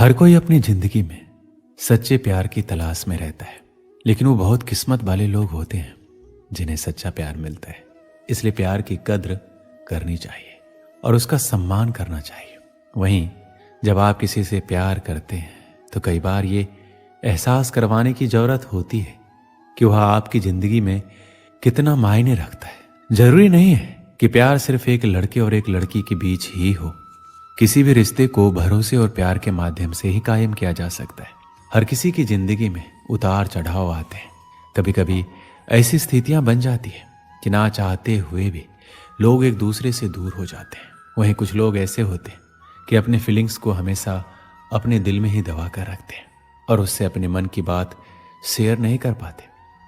हर कोई अपनी जिंदगी में सच्चे प्यार की तलाश में रहता है, लेकिन वो बहुत किस्मत वाले लोग होते हैं जिन्हें सच्चा प्यार मिलता है। इसलिए प्यार की कद्र करनी चाहिए और उसका सम्मान करना चाहिए। वहीं जब आप किसी से प्यार करते हैं तो कई बार ये एहसास करवाने की जरूरत होती है कि वह आपकी जिंदगी में कितना मायने रखता है। जरूरी नहीं है कि प्यार सिर्फ एक लड़के और एक लड़की के बीच ही हो। किसी भी रिश्ते को भरोसे और प्यार के माध्यम से ही कायम किया जा सकता है। हर किसी की जिंदगी में उतार चढ़ाव आते हैं। कभी कभी ऐसी स्थितियां बन जाती है कि ना चाहते हुए भी लोग एक दूसरे से दूर हो जाते हैं। वहीं कुछ लोग ऐसे होते हैं कि अपने फीलिंग्स को हमेशा अपने दिल में ही दबा कर रखते हैं और उससे अपने मन की बात शेयर नहीं कर पाते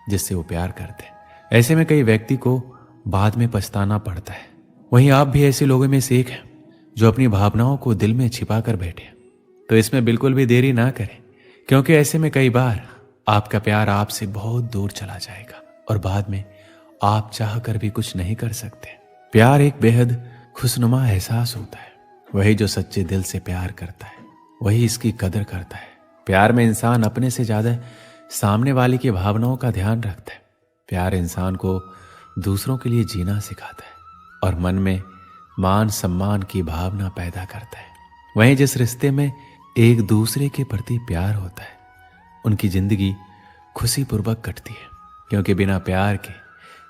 जिससे वो प्यार करते हैं। ऐसे में कई व्यक्ति को बाद में पछताना पड़ता है। वहीं आप भी ऐसे लोगों में से एक हैं जो अपनी भावनाओं को दिल में छिपा कर बैठे। तो इसमें बिल्कुल भी देरी ना करें, क्योंकि ऐसे में कई बार आपका प्यार आपसे बहुत दूर चला जाएगा और बाद में आप चाह कर भी कुछ नहीं कर सकते। प्यार एक बेहद खुशनुमा एहसास होता है। वही जो सच्चे दिल से प्यार करता है वही इसकी कदर करता है। प्यार में इंसान अपने से ज्यादा सामने वाले की भावनाओं का ध्यान रखता है। प्यार इंसान को दूसरों के लिए जीना सिखाता है और मन में मान सम्मान की भावना पैदा करता है। वहीं जिस रिश्ते में एक दूसरे के प्रति प्यार होता है उनकी जिंदगी खुशीपूर्वक कटती है, क्योंकि बिना प्यार के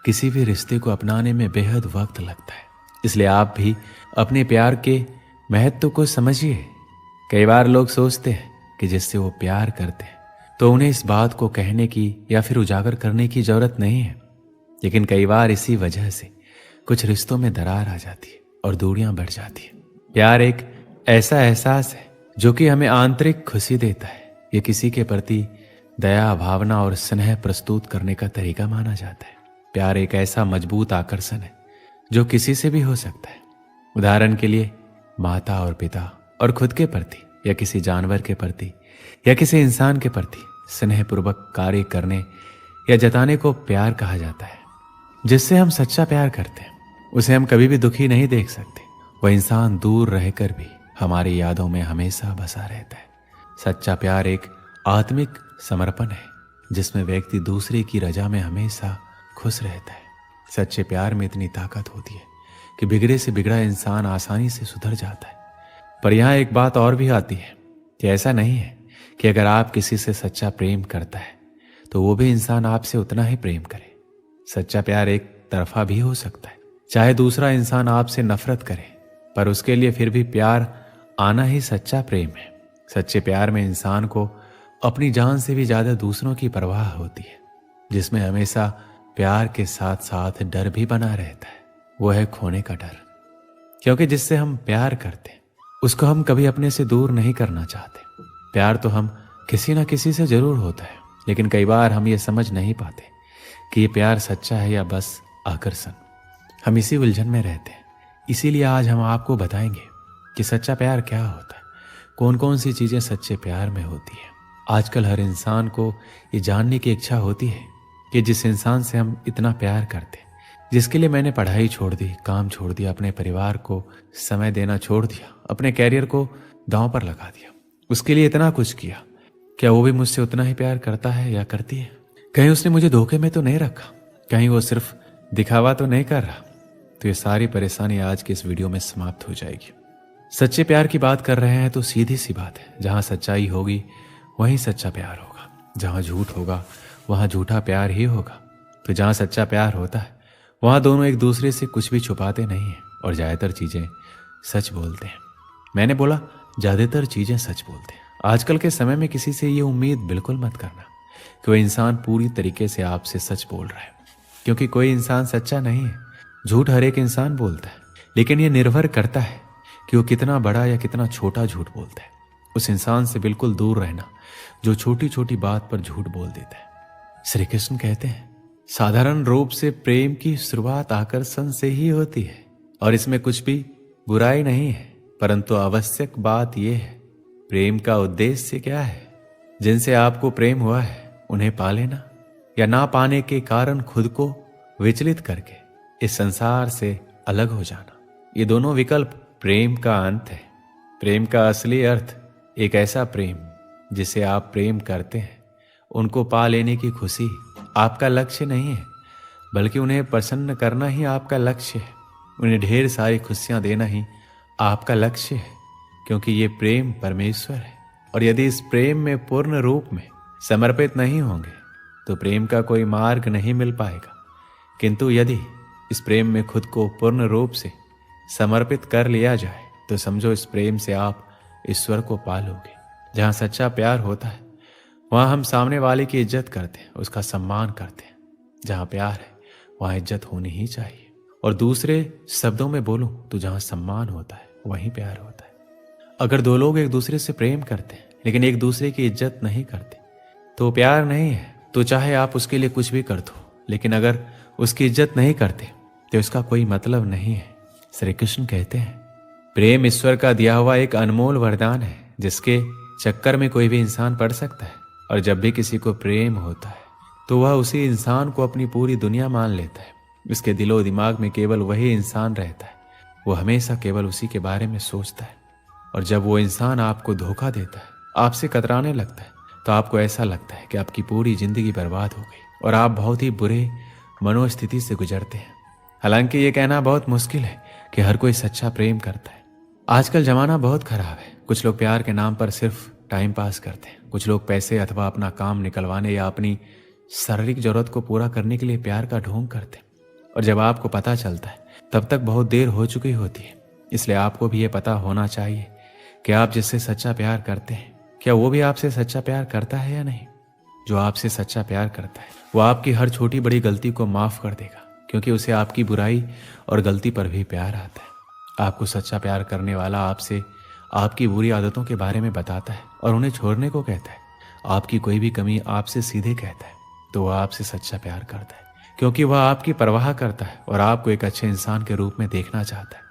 किसी भी रिश्ते को अपनाने में बेहद वक्त लगता है। इसलिए आप भी अपने प्यार के महत्व को समझिए। कई बार लोग सोचते हैं कि जिससे वो प्यार करते हैं तो उन्हें इस बात को कहने की या फिर उजागर करने की जरूरत नहीं है, लेकिन कई बार इसी वजह से कुछ रिश्तों में दरार आ जाती है और दूरियां बढ़ जाती है। प्यार एक ऐसा एहसास है जो कि हमें आंतरिक खुशी देता है। ये किसी के प्रति दया, भावना और स्नेह प्रस्तुत करने का तरीका माना जाता है। प्यार एक ऐसा मजबूत आकर्षण है जो किसी से भी हो सकता है। उदाहरण के लिए माता और पिता और खुद के प्रति या किसी जानवर के प्रति या किसी इंसान के प्रति स्नेहपूर्वक कार्य करने या जताने को प्यार कहा जाता है। जिससे हम सच्चा प्यार करते हैं उसे हम कभी भी दुखी नहीं देख सकते। वह इंसान दूर रहकर भी हमारी यादों में हमेशा बसा रहता है। सच्चा प्यार एक आत्मिक समर्पण है जिसमें व्यक्ति दूसरे की रजा में हमेशा खुश रहता है। सच्चे प्यार में इतनी ताकत होती है कि बिगड़े से बिगड़ा इंसान आसानी से सुधर जाता है। पर यहाँ एक बात और भी आती है कि ऐसा नहीं है कि अगर आप किसी से सच्चा प्रेम करता है तो वो भी इंसान आपसे उतना ही प्रेम करे। सच्चा प्यार एक तरफा भी हो सकता है। चाहे दूसरा इंसान आपसे नफरत करे पर उसके लिए फिर भी प्यार आना ही सच्चा प्रेम है। सच्चे प्यार में इंसान को अपनी जान से भी ज्यादा दूसरों की परवाह होती है, जिसमें हमेशा प्यार के साथ साथ डर भी बना रहता है। वो है खोने का डर, क्योंकि जिससे हम प्यार करते हैं उसको हम कभी अपने से दूर नहीं करना चाहते। प्यार तो हम किसी ना किसी से जरूर होता है, लेकिन कई बार हम ये समझ नहीं पाते कि ये प्यार सच्चा है या बस आकर्षण। हम इसी उलझन में रहते हैं। इसीलिए आज हम आपको बताएंगे कि सच्चा प्यार क्या होता है, कौन कौन सी चीजें सच्चे प्यार में होती है। आजकल हर इंसान को ये जानने की इच्छा होती है कि जिस इंसान से हम इतना प्यार करते हैं, जिसके लिए मैंने पढ़ाई छोड़ दी, काम छोड़ दिया, अपने परिवार को समय देना छोड़ दिया, अपने कैरियर को दांव पर लगा दिया, उसके लिए इतना कुछ किया, क्या वो भी मुझसे उतना ही प्यार करता है या करती है? कहीं उसने मुझे धोखे में तो नहीं रखा? कहीं वो सिर्फ दिखावा तो नहीं कर रहा? तो ये सारी परेशानी आज के इस वीडियो में समाप्त हो जाएगी। सच्चे प्यार की बात कर रहे हैं तो सीधी सी बात है, जहां सच्चाई होगी वहीं सच्चा प्यार होगा। जहां झूठ होगा वहां झूठा प्यार ही होगा। तो जहां सच्चा प्यार होता है वहां दोनों एक दूसरे से कुछ भी छुपाते नहीं हैं और ज्यादातर चीजें सच बोलते हैं। मैंने बोला ज्यादातर चीजें सच बोलते हैं। आजकल के समय में किसी से ये उम्मीद बिल्कुल मत करना कि वह इंसान पूरी तरीके से आपसे सच बोल रहा है, क्योंकि कोई इंसान सच्चा नहीं है। झूठ हर एक इंसान बोलता है, लेकिन यह निर्भर करता है कि वो कितना बड़ा या कितना छोटा झूठ बोलता है। उस इंसान से बिल्कुल दूर रहना जो छोटी छोटी बात पर झूठ बोल देता है। श्री कृष्ण कहते हैं, साधारण रूप से प्रेम की शुरुआत आकर्षण से ही होती है और इसमें कुछ भी बुराई नहीं है, परंतु आवश्यक बात यह है प्रेम का उद्देश्य क्या है। जिनसे आपको प्रेम हुआ है उन्हें पा लेना या ना पाने के कारण खुद को विचलित करके इस संसार से अलग हो जाना, ये दोनों विकल्प प्रेम का अंत है। प्रेम का असली अर्थ एक ऐसा प्रेम जिसे आप प्रेम करते हैं, उनको पा लेने की खुशी आपका लक्ष्य नहीं है, बल्कि उन्हें प्रसन्न करना ही आपका लक्ष्य है। उन्हें ढेर सारी खुशियां देना ही आपका लक्ष्य है, क्योंकि ये प्रेम परमेश्वर है। और यदि इस प्रेम में पूर्ण रूप में समर्पित नहीं होंगे तो प्रेम का कोई मार्ग नहीं मिल पाएगा। किंतु यदि इस प्रेम में खुद को पूर्ण रूप से समर्पित कर लिया जाए तो समझो इस प्रेम से आप ईश्वर को पालोगे। जहाँ सच्चा प्यार होता है वहाँ हम सामने वाले की इज्जत करते हैं, उसका सम्मान करते हैं। जहाँ प्यार है वहाँ इज्जत होनी ही चाहिए। और दूसरे शब्दों में बोलूं तो जहाँ सम्मान होता है वहीं प्यार होता है। अगर दो लोग एक दूसरे से प्रेम करते हैं लेकिन एक दूसरे की इज्जत नहीं करते तो प्यार नहीं है। तो चाहे आप उसके लिए कुछ भी कर दो, लेकिन अगर उसकी इज्जत नहीं करते तो इसका कोई मतलब नहीं है। श्री कृष्ण कहते हैं, प्रेम ईश्वर का दिया हुआ एक अनमोल वरदान है जिसके चक्कर में कोई भी इंसान पड़ सकता है। और जब भी किसी को प्रेम होता है तो वह उसी इंसान को अपनी पूरी दुनिया मान लेता है। उसके दिलो दिमाग में केवल वही इंसान रहता है, वो हमेशा केवल उसी के बारे में सोचता है। और जब वो इंसान आपको धोखा देता है, आपसे कतराने लगता है, तो आपको ऐसा लगता है कि आपकी पूरी जिंदगी बर्बाद हो गई और आप बहुत ही बुरे मनोस्थिति से गुजरते हैं। हालांकि ये कहना बहुत मुश्किल है कि हर कोई सच्चा प्रेम करता है। आजकल जमाना बहुत खराब है। कुछ लोग प्यार के नाम पर सिर्फ टाइम पास करते हैं। कुछ लोग पैसे अथवा अपना काम निकलवाने या अपनी शारीरिक जरूरत को पूरा करने के लिए प्यार का ढोंग करते हैं। और जब आपको पता चलता है तब तक बहुत देर हो चुकी होती है। इसलिए आपको भी ये पता होना चाहिए कि आप जिससे सच्चा प्यार करते हैं, क्या वो भी आपसे सच्चा प्यार करता है या नहीं। जो आपसे सच्चा प्यार करता है वो आपकी हर छोटी बड़ी गलती को माफ कर देगा, क्योंकि उसे आपकी बुराई और गलती पर भी प्यार आता है। आपको सच्चा प्यार करने वाला आपसे आपकी बुरी आदतों के बारे में बताता है और उन्हें छोड़ने को कहता है। आपकी कोई भी कमी आपसे सीधे कहता है तो वह आपसे सच्चा प्यार करता है, क्योंकि वह आपकी परवाह करता है और आपको एक अच्छे इंसान के रूप में देखना चाहता है।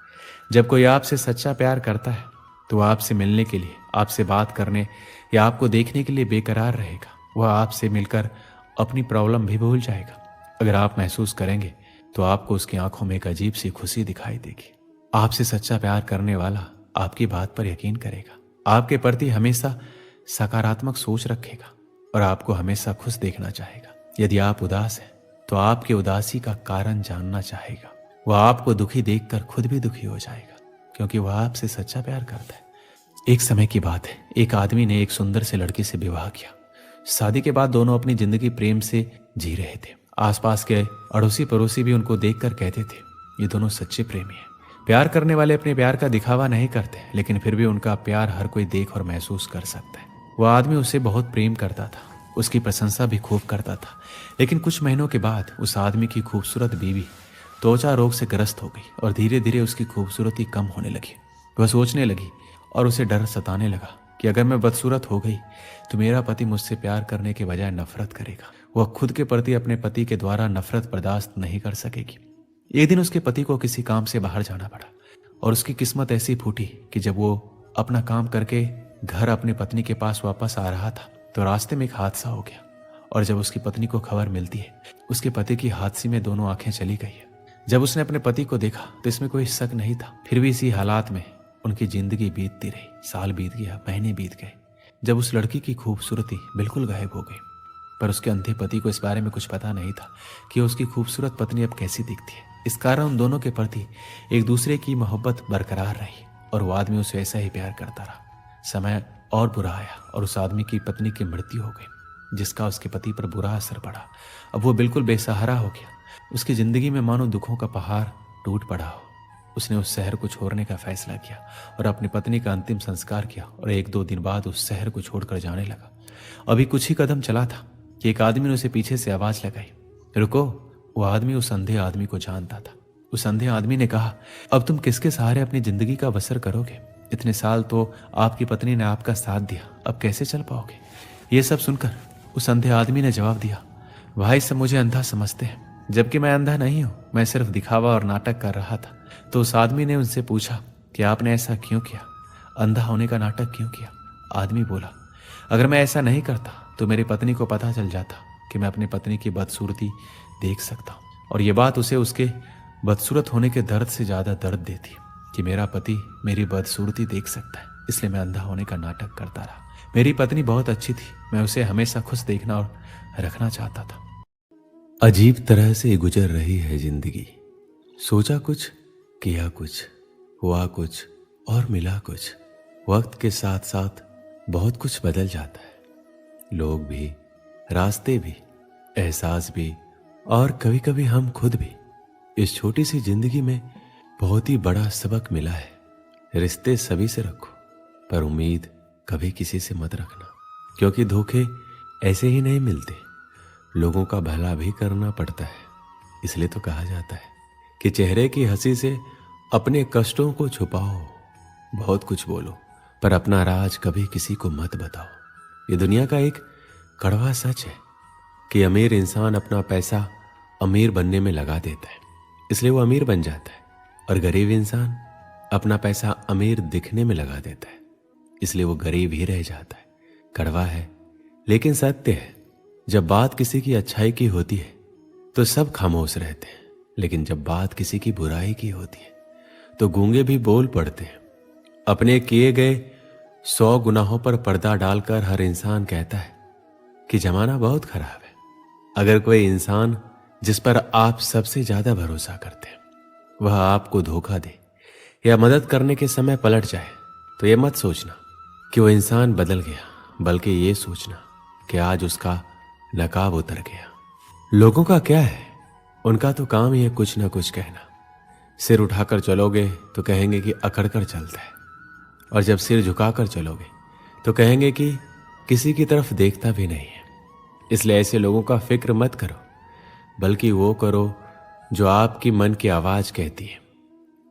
जब कोई आपसे सच्चा प्यार करता है तो वह आपसे मिलने के लिए, आपसे बात करने या आपको देखने के लिए बेकरार रहेगा। वह आपसे मिलकर अपनी प्रॉब्लम भी भूल जाएगा। अगर आप महसूस करेंगे तो आपको उसकी आंखों में एक अजीब सी खुशी दिखाई देगी। आपसे सच्चा प्यार करने वाला आपकी बात पर यकीन करेगा, आपके प्रति हमेशा सकारात्मक सोच रखेगा और आपको हमेशा खुश देखना चाहेगा। यदि आप उदास हैं तो आपकी उदासी का कारण जानना चाहेगा। वह आपको दुखी देखकर खुद भी दुखी हो जाएगा, क्योंकि वह आपसे सच्चा प्यार करता है। एक समय की बात है, एक आदमी ने एक सुंदर से लड़की से विवाह किया। शादी के बाद दोनों अपनी जिंदगी प्रेम से जी रहे थे। आसपास के अड़ोसी पड़ोसी भी उनको देखकर कहते थे, ये दोनों सच्चे प्रेमी हैं। प्यार करने वाले अपने प्यार का दिखावा नहीं करते, लेकिन फिर भी उनका प्यार हर कोई देख और महसूस कर सकता है। वह आदमी उसे बहुत प्रेम करता था, उसकी प्रशंसा भी खूब करता था। लेकिन कुछ महीनों के बाद उस आदमी की खूबसूरत बीवी त्वचा रोग से ग्रस्त हो गई और धीरे धीरे उसकी खूबसूरती कम होने लगी। वह सोचने लगी और उसे डर सताने लगा कि अगर मैं बदसूरत हो गई तो मेरा पति मुझसे प्यार करने के बजाय नफरत करेगा। वह खुद के प्रति अपने पति के द्वारा नफरत बर्दाश्त नहीं कर सकेगी। एक दिन उसके पति को किसी काम से बाहर जाना पड़ा और उसकी किस्मत ऐसी फूटी कि जब वो अपना काम करके घर अपनी पत्नी के पास वापस आ रहा था तो रास्ते में एक हादसा हो गया। और जब उसकी पत्नी को खबर मिलती है, उसके पति की हादसे में दोनों आंखें चली गई है। जब उसने अपने पति को देखा तो इसमें कोई शक नहीं था। फिर भी इसी हालात में उनकी जिंदगी बीतती रही। साल बीत गया, महीने बीत गए। जब उस लड़की की खूबसूरती बिल्कुल गायब हो गई, पर उसके अंधे पति को इस बारे में कुछ पता नहीं था कि उसकी खूबसूरत पत्नी अब कैसी दिखती है। इस कारण उन दोनों के प्रति एक दूसरे की मोहब्बत बरकरार रही और वो आदमी उसे ऐसा ही प्यार करता रहा। समय और बुरा आया और उस आदमी की पत्नी की मृत्यु हो गई, जिसका उसके पति पर बुरा असर पड़ा। अब वो बिल्कुल बेसहारा हो गया। उसकी जिंदगी में मानो दुखों का पहाड़ टूट पड़ा हो। उसने उस शहर को छोड़ने का फैसला किया और अपनी पत्नी का अंतिम संस्कार किया और 1-2 दिन बाद उस शहर को छोड़कर जाने लगा। अभी कुछ ही कदम चला था कि एक आदमी ने उसे पीछे से आवाज लगाई, रुको। वो आदमी उस अंधे आदमी को जानता था। उस अंधे आदमी ने कहा, अब तुम किसके सहारे अपनी जिंदगी का बसर करोगे? इतने साल तो आपकी पत्नी ने आपका साथ दिया, अब कैसे चल पाओगे? ये सब सुनकर उस अंधे आदमी ने जवाब दिया, भाई सब मुझे अंधा समझते हैं, जबकि मैं अंधा नहीं हूं। मैं सिर्फ दिखावा और नाटक कर रहा था। तो उस आदमी ने उनसे पूछा कि आपने ऐसा क्यों किया? अंधा होने का नाटक क्यों किया? आदमी बोला, अगर मैं ऐसा नहीं करता तो मेरी पत्नी को पता चल जाता कि मैं अपनी पत्नी की बदसूरती देख सकता हूं, और ये बात उसे उसके बदसूरत होने के दर्द से ज्यादा दर्द देती कि मेरा पति मेरी बदसूरती देख सकता है। इसलिए मैं अंधा होने का नाटक करता रहा। मेरी पत्नी बहुत अच्छी थी, मैं उसे हमेशा खुश देखना और रखना चाहता था। अजीब तरह से गुजर रही है जिंदगी। सोचा कुछ, किया कुछ, हुआ कुछ और मिला कुछ। वक्त के साथ साथ बहुत कुछ बदल जाता है, लोग भी, रास्ते भी, एहसास भी और कभी कभी हम खुद भी। इस छोटी सी जिंदगी में बहुत ही बड़ा सबक मिला है। रिश्ते सभी से रखो, पर उम्मीद कभी किसी से मत रखना, क्योंकि धोखे ऐसे ही नहीं मिलते, लोगों का भला भी करना पड़ता है। इसलिए तो कहा जाता है कि चेहरे की हंसी से अपने कष्टों को छुपाओ। बहुत कुछ बोलो, पर अपना राज कभी किसी को मत बताओ। ये दुनिया का एक कड़वा सच है कि अमीर इंसान अपना पैसा अमीर बनने में लगा देता है, इसलिए वो अमीर बन जाता है, और गरीब इंसान अपना पैसा अमीर दिखने में लगा देता है, इसलिए वो गरीब ही रह जाता है। कड़वा है लेकिन सत्य है। जब बात किसी की अच्छाई की होती है तो सब खामोश रहते हैं, लेकिन जब बात किसी की बुराई की होती है तो गूंगे भी बोल पड़ते हैं। अपने किए गए 100 गुनाहों पर पर्दा डालकर हर इंसान कहता है कि जमाना बहुत खराब है। अगर कोई इंसान जिस पर आप सबसे ज्यादा भरोसा करते हैं वह आपको धोखा दे या मदद करने के समय पलट जाए, तो ये मत सोचना कि वो इंसान बदल गया, बल्कि ये सोचना कि आज उसका नकाब उतर गया। लोगों का क्या है, उनका तो काम ही है कुछ ना कुछ कहना। सिर उठाकर चलोगे तो कहेंगे कि अकड़ कर चलता है, और जब सिर झुकाकर चलोगे तो कहेंगे कि किसी की तरफ देखता भी नहीं है। इसलिए ऐसे लोगों का फिक्र मत करो, बल्कि वो करो जो आपकी मन की आवाज कहती है।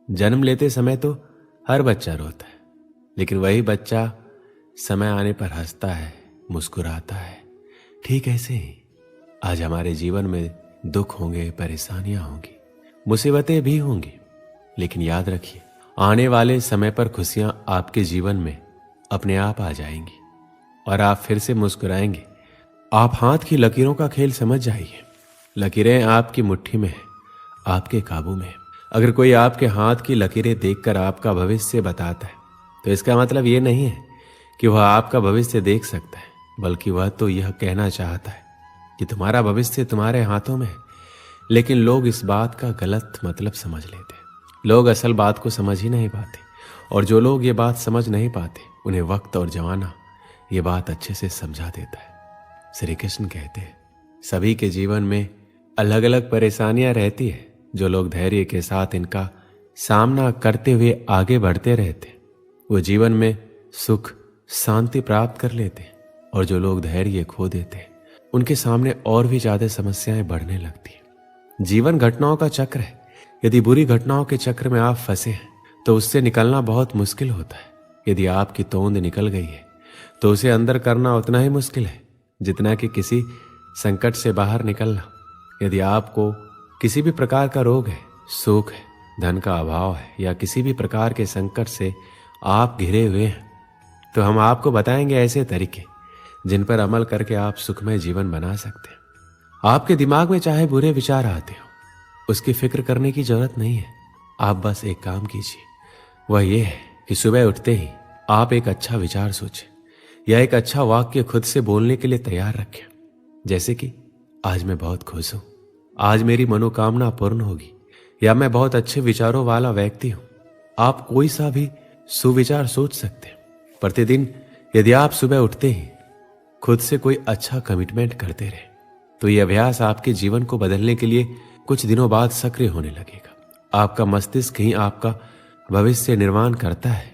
जन्म लेते समय तो हर बच्चा रोता है, लेकिन वही बच्चा समय आने पर हंसता है, मुस्कुराता है। ठीक ऐसे ही आज हमारे जीवन में दुख होंगे, परेशानियां होंगी, मुसीबतें भी होंगी, लेकिन याद रखिए आने वाले समय पर खुशियां आपके जीवन में अपने आप आ जाएंगी और आप फिर से मुस्कुराएंगे। आप हाथ की लकीरों का खेल समझ जाइए। लकीरें आपकी मुट्ठी में है, आपके काबू में है। अगर कोई आपके हाथ की लकीरें देखकर आपका भविष्य बताता है तो इसका मतलब ये नहीं है कि वह आपका भविष्य देख सकता है, बल्कि वह तो यह कहना चाहता है कि तुम्हारा भविष्य तुम्हारे हाथों में है। लेकिन लोग इस बात का गलत मतलब समझ लेते हैं। लोग असल बात को समझ ही नहीं पाते, और जो लोग ये बात समझ नहीं पाते उन्हें वक्त और जमाना ये बात अच्छे से समझा देता है। श्री कृष्ण कहते हैं सभी के जीवन में अलग अलग परेशानियां रहती है। जो लोग धैर्य के साथ इनका सामना करते हुए आगे बढ़ते रहते वो जीवन में सुख शांति प्राप्त कर लेते, और जो लोग धैर्य खो देते उनके सामने और भी ज्यादा समस्याएं बढ़ने लगती हैं। जीवन घटनाओं का चक्र है। यदि बुरी घटनाओं के चक्र में आप फंसे हैं तो उससे निकलना बहुत मुश्किल होता है। यदि आपकी तोंद निकल गई है तो उसे अंदर करना उतना ही मुश्किल है जितना कि किसी संकट से बाहर निकलना। यदि आपको किसी भी प्रकार का रोग है, सुख है, धन का अभाव है, या किसी भी प्रकार के संकट से आप घिरे हुए हैं, तो हम आपको बताएंगे ऐसे तरीके जिन पर अमल करके आप सुखमय जीवन बना सकते हैं। आपके दिमाग में चाहे बुरे विचार आते हो, उसकी फिक्र करने की जरूरत नहीं है। आप बस एक काम कीजिए, वह यह है कि सुबह उठते ही आप एक अच्छा विचार सोचें या एक अच्छा वाक्य खुद से बोलने के लिए तैयार रखें, जैसे कि आज मैं बहुत खुश हूं, आज मेरी मनोकामना पूर्ण होगी, या मैं बहुत अच्छे विचारों वाला व्यक्ति हूं। आप कोई सा भी सुविचार सोच सकते हैं। प्रतिदिन यदि आप सुबह उठते ही खुद से कोई अच्छा कमिटमेंट करते रहे तो यह अभ्यास आपके जीवन को बदलने के लिए कुछ दिनों बाद सक्रिय होने लगेगा। आपका मस्तिष्क ही आपका भविष्य निर्माण करता है।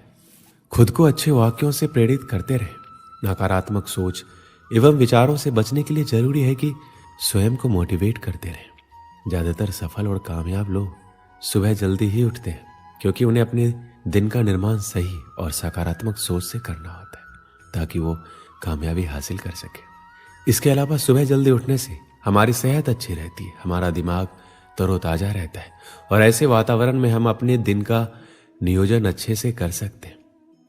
खुद को अच्छे वाक्यों से प्रेरित करते रहे। नकारात्मक सोच एवं विचारों से बचने के लिए जरूरी है कि स्वयं को मोटिवेट करते रहें। ज्यादातर सफल और कामयाब लोग सुबह जल्दी ही उठते हैं, क्योंकि उन्हें अपने दिन का निर्माण सही और सकारात्मक सोच से करना होता है ताकि वो कामयाबी हासिल कर सके। इसके अलावा सुबह जल्दी उठने से हमारी सेहत अच्छी रहती है, हमारा दिमाग तरोताजा रहता है, और ऐसे वातावरण में हम अपने दिन का नियोजन अच्छे से कर सकते हैं।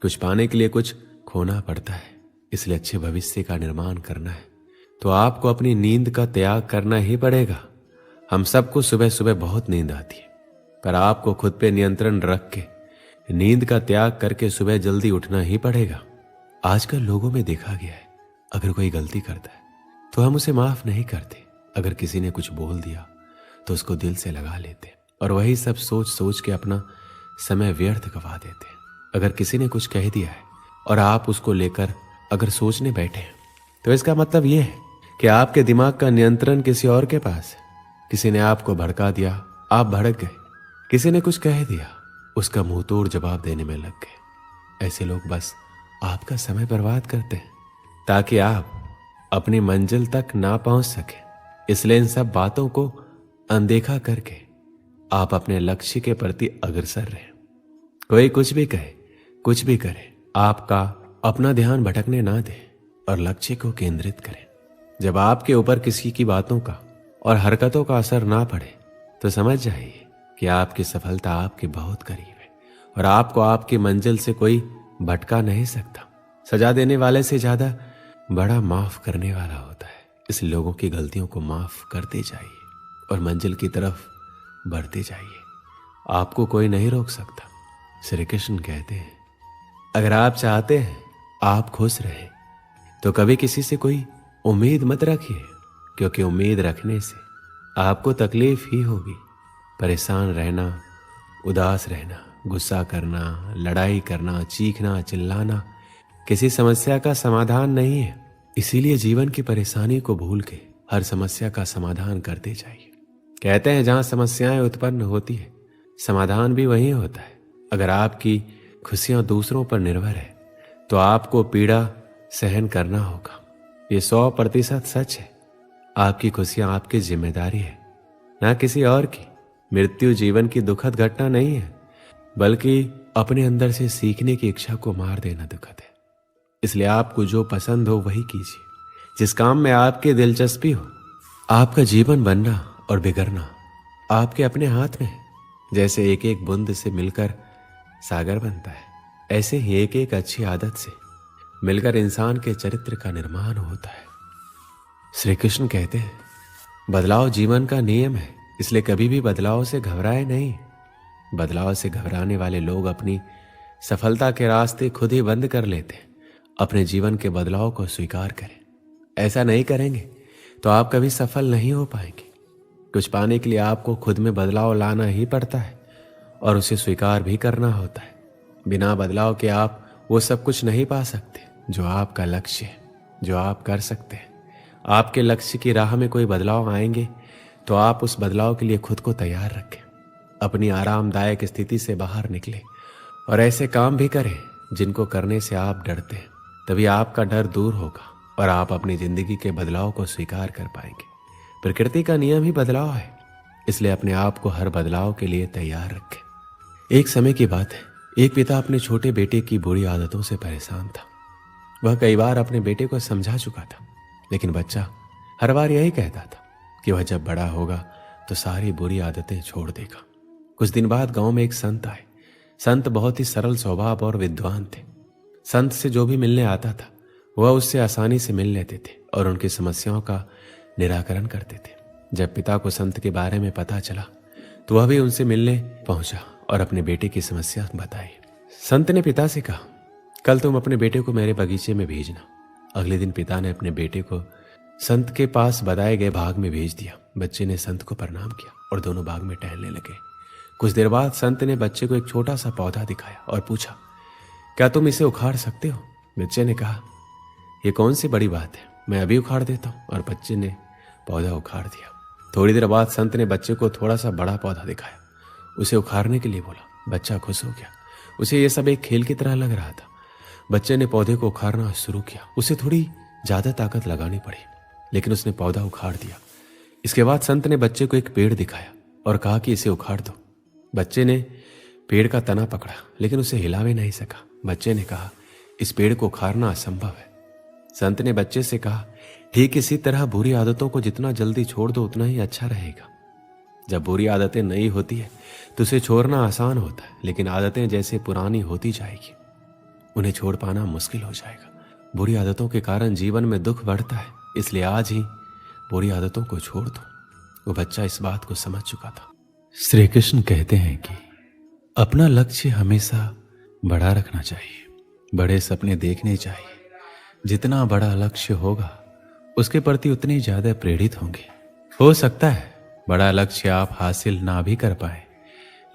कुछ पाने के लिए कुछ खोना पड़ता है, इसलिए अच्छे भविष्य का निर्माण करना है तो आपको अपनी नींद का त्याग करना ही पड़ेगा। हम सबको सुबह सुबह बहुत नींद आती है, पर आपको खुद पे नियंत्रण रख के नींद का त्याग करके सुबह जल्दी उठना ही पड़ेगा। आजकल लोगों में देखा गया है, अगर कोई गलती करता है तो हम उसे माफ नहीं करते। अगर किसी ने कुछ बोल दिया तो उसको दिल से लगा लेते और वही सब सोच सोच के अपना समय व्यर्थ गवा देते। अगर किसी ने कुछ कह दिया है और आप उसको लेकर अगर सोचने बैठे हैं तो इसका मतलब यह है कि आपके दिमाग का नियंत्रण किसी और के पास है। किसी ने आपको भड़का दिया, आप भड़क गए। किसी ने कुछ कह दिया, उसका मुंह तोड़ जवाब देने में लग गए। ऐसे लोग बस आपका समय बर्बाद करते हैं ताकि आप अपनी मंजिल तक ना पहुंच सके। इसलिए इन सब बातों को अनदेखा करके आप अपने लक्ष्य के प्रति अग्रसर रहें। कोई कुछ भी कहे, कुछ भी करे, आपका अपना ध्यान भटकने ना दे और लक्ष्य को केंद्रित करें। जब आपके ऊपर किसी की बातों का और हरकतों का असर ना पड़े तो समझ जाइए कि आपकी सफलता आपके बहुत करीब है और आपको आपकी मंजिल से कोई भटका नहीं सकता। सजा देने वाले से ज्यादा बड़ा माफ करने वाला होता है। इस लोगों की गलतियों को माफ करते जाइए और मंजिल की तरफ बढ़ते जाइए। आपको कोई नहीं रोक सकता। श्री कृष्ण कहते हैं, अगर आप चाहते हैं आप खुश रहें तो कभी किसी से कोई उम्मीद मत रखिए, क्योंकि उम्मीद रखने से आपको तकलीफ ही होगी। परेशान रहना, उदास रहना, गुस्सा करना, लड़ाई करना, चीखना, चिल्लाना किसी समस्या का समाधान नहीं है। इसीलिए जीवन की परेशानी को भूल के हर समस्या का समाधान करते जाइए। कहते हैं जहां समस्याएं उत्पन्न होती है समाधान भी वहीं होता है। अगर आपकी खुशियां दूसरों पर निर्भर है तो आपको पीड़ा सहन करना होगा। ये 100% सच है। आपकी खुशियां आपकी जिम्मेदारी है, ना किसी और की। मृत्यु जीवन की दुखद घटना नहीं है, बल्कि अपने अंदर से सीखने की इच्छा को मार देना दुखद है। इसलिए आपको जो पसंद हो वही कीजिए, जिस काम में आपकी दिलचस्पी हो। आपका जीवन बनना और बिगड़ना आपके अपने हाथ में है। जैसे एक एक बूंद से मिलकर सागर बनता है, ऐसे ही एक एक अच्छी आदत से मिलकर इंसान के चरित्र का निर्माण होता है। श्री कृष्ण कहते हैं, बदलाव जीवन का नियम है, इसलिए कभी भी बदलाव से घबराए नहीं। बदलाव से घबराने वाले लोग अपनी सफलता के रास्ते खुद ही बंद कर लेते हैं। अपने जीवन के बदलाव को स्वीकार करें। ऐसा नहीं करेंगे तो आप कभी सफल नहीं हो पाएंगे। कुछ पाने के लिए आपको खुद में बदलाव लाना ही पड़ता है और उसे स्वीकार भी करना होता है। बिना बदलाव के आप वो सब कुछ नहीं पा सकते जो आपका लक्ष्य है, जो आप कर सकते हैं। आपके लक्ष्य की राह में कोई बदलाव आएंगे तो आप उस बदलाव के लिए खुद को तैयार रखें। अपनी आरामदायक स्थिति से बाहर निकले और ऐसे काम भी करें जिनको करने से आप डरते हैं। तभी आपका डर दूर होगा और आप अपनी जिंदगी के बदलाव को स्वीकार कर पाएंगे। प्रकृति का नियम ही बदलाव है, इसलिए अपने आप को हर बदलाव के लिए तैयार रखें। एक समय की बात है, एक पिता अपने छोटे बेटे की बुरी आदतों से परेशान था। वह कई बार अपने बेटे को समझा चुका था, लेकिन बच्चा हर बार यही कहता था कि वह जब बड़ा होगा तो सारी बुरी आदतें छोड़ देगा। कुछ दिन बाद गांव में एक संत आए। संत बहुत ही सरल स्वभाव और विद्वान थे। संत से जो भी मिलने आता था वह उससे आसानी से मिल लेते थे और उनकी समस्याओं का निराकरण करते थे। जब पिता को संत के बारे में पता चला तो वह भी उनसे मिलने पहुंचा और अपने बेटे की समस्या बताई। संत ने पिता से कहा, कल तुम अपने बेटे को मेरे बगीचे में भेजना। अगले दिन पिता ने अपने बेटे को संत के पास बताए गए बाग में भेज दिया। बच्चे ने संत को प्रणाम किया और दोनों बाग में टहलने लगे। कुछ देर बाद संत ने बच्चे को एक छोटा सा पौधा दिखाया और पूछा, क्या तुम इसे उखाड़ सकते हो? बच्चे ने कहा, यह कौन सी बड़ी बात है, मैं अभी उखाड़ देता हूँ। और बच्चे ने पौधा उखाड़ दिया। थोड़ी देर बाद संत ने बच्चे को थोड़ा सा बड़ा पौधा दिखाया, उसे उखाड़ने के लिए बोला। बच्चा खुश हो गया, उसे यह सब एक खेल की तरह लग रहा था। बच्चे ने पौधे को उखाड़ना शुरू किया। उसे थोड़ी ज्यादा ताकत लगानी पड़ी, लेकिन उसने पौधा उखाड़ दिया। इसके बाद संत ने बच्चे को एक पेड़ दिखाया और कहा कि इसे उखाड़ दो। बच्चे ने पेड़ का तना पकड़ा, लेकिन उसे हिला भी नहीं सका। बच्चे ने कहा, इस पेड़ को उखाड़ना असंभव है। संत ने बच्चे से कहा, ठीक इसी तरह बुरी आदतों को जितना जल्दी छोड़ दो उतना ही अच्छा रहेगा। जब बुरी आदतें नई होती है तो उसे छोड़ना आसान होता है, लेकिन आदतें जैसे पुरानी होती जाएगी उन्हें छोड़ पाना मुश्किल हो जाएगा। बुरी आदतों के कारण जीवन में दुख बढ़ता है, इसलिए आज ही बुरी आदतों को छोड़ दो। वो बच्चा इस बात को समझ चुका था। श्री कृष्ण कहते हैं कि अपना लक्ष्य हमेशा बड़ा रखना चाहिए, बड़े सपने देखने चाहिए। जितना बड़ा लक्ष्य होगा उसके प्रति उतने ज़्यादा प्रेरित होंगे। हो सकता है बड़ा लक्ष्य आप हासिल ना भी कर पाए,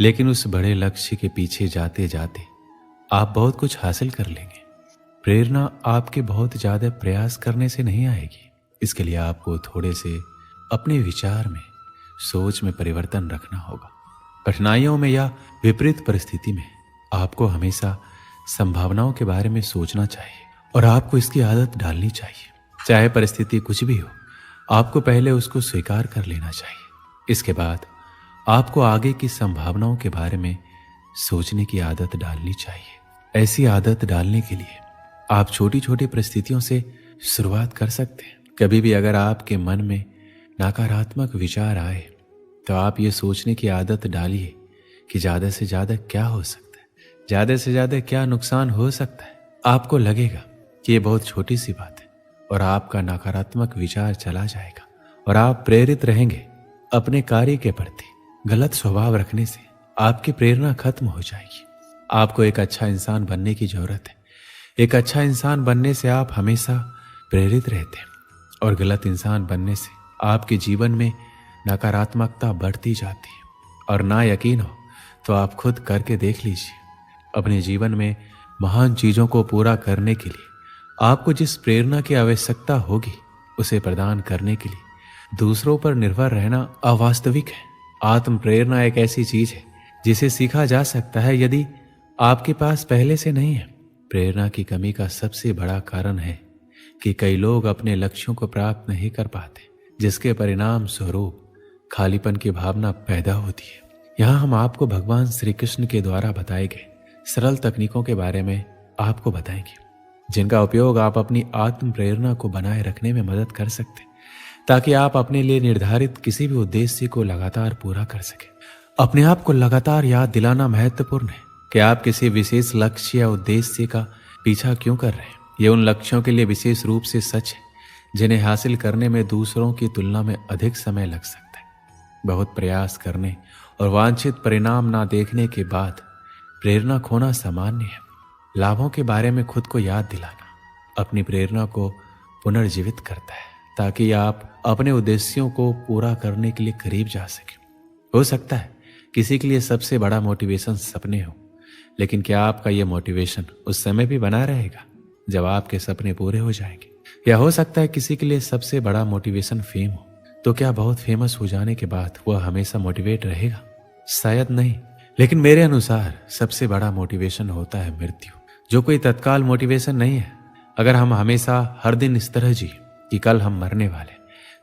लेकिन उस बड़े लक्ष्य के पीछे जाते जाते आप बहुत कुछ हासिल कर लेंगे। प्रेरणा आपके बहुत ज़्यादा प्रयास करने से नहीं आएगी। इसके लिए आपको थोड़े से अपने विचार में, सोच में परिवर्तन रखना होगा। कठिनाइयों में या विपरीत परिस्थिति में आपको हमेशा संभावनाओं के बारे में सोचना चाहिए और आपको इसकी आदत डालनी चाहिए। चाहे परिस्थिति कुछ भी हो, आपको पहले उसको स्वीकार कर लेना चाहिए। इसके बाद आपको आगे की संभावनाओं के बारे में सोचने की आदत डालनी चाहिए। ऐसी आदत डालने के लिए आप छोटी छोटी परिस्थितियों से शुरुआत कर सकते हैं। कभी भी अगर आपके मन में नकारात्मक विचार आए तो आप ये सोचने की आदत डालिए कि ज़्यादा से ज़्यादा क्या हो सकता है, ज़्यादा से ज़्यादा क्या नुकसान हो सकता है। आपको लगेगा कि ये बहुत छोटी सी बात है और आपका नकारात्मक विचार चला जाएगा और आप प्रेरित रहेंगे अपने कार्य के प्रति। गलत स्वभाव रखने से आपकी प्रेरणा खत्म हो जाएगी। आपको एक अच्छा इंसान बनने की जरूरत है। एक अच्छा इंसान बनने से आप हमेशा प्रेरित रहते हैं और गलत इंसान बनने से आपके जीवन में नकारात्मकता बढ़ती जाती है। और ना यकीन हो तो आप खुद करके देख लीजिए। अपने जीवन में महान चीज़ों को पूरा करने के लिए आपको जिस प्रेरणा की आवश्यकता होगी उसे प्रदान करने के लिए दूसरों पर निर्भर रहना अवास्तविक है। आत्म प्रेरणा एक ऐसी चीज है जिसे सीखा जा सकता है यदि आपके पास पहले से नहीं है। प्रेरणा की कमी का सबसे बड़ा कारण है कि कई लोग अपने लक्ष्यों को प्राप्त नहीं कर पाते, जिसके परिणाम स्वरूप खालीपन की भावना पैदा होती है। यहाँ हम आपको भगवान श्री कृष्ण के द्वारा बताए गए सरल तकनीकों के बारे में आपको बताएंगे, जिनका उपयोग आप अपनी आत्म प्रेरणा को बनाए रखने में मदद कर सकते हैं, ताकि आप अपने लिए निर्धारित किसी भी उद्देश्य को लगातार पूरा कर सकें। अपने आप को लगातार याद दिलाना महत्वपूर्ण है कि आप किसी विशेष लक्ष्य या उद्देश्य का पीछा क्यों कर रहे हैं। ये उन लक्ष्यों के लिए विशेष रूप से सच है जिन्हें हासिल करने में दूसरों की तुलना में अधिक समय लग सकता है। बहुत प्रयास करने और वांछित परिणाम ना देखने के बाद प्रेरणा खोना सामान्य है। लाभों के बारे में खुद को याद दिलाना अपनी प्रेरणा को पुनर्जीवित करता है, ताकि आप अपने उद्देश्यों को पूरा करने के लिए करीब जा सकें। हो सकता है किसी के लिए सबसे बड़ा मोटिवेशन सपने हो, लेकिन क्या आपका यह मोटिवेशन उस समय भी बना रहेगा जब आपके सपने पूरे हो जाएंगे? या हो सकता है किसी के लिए सबसे बड़ा मोटिवेशन फेम हो, तो क्या बहुत फेमस हो जाने के बाद वह हमेशा मोटिवेट रहेगा? शायद नहीं। लेकिन मेरे अनुसार सबसे बड़ा मोटिवेशन होता है मृत्यु, जो कोई तत्काल मोटिवेशन नहीं है। अगर हम हमेशा हर दिन इस तरह जी कि कल हम मरने वाले,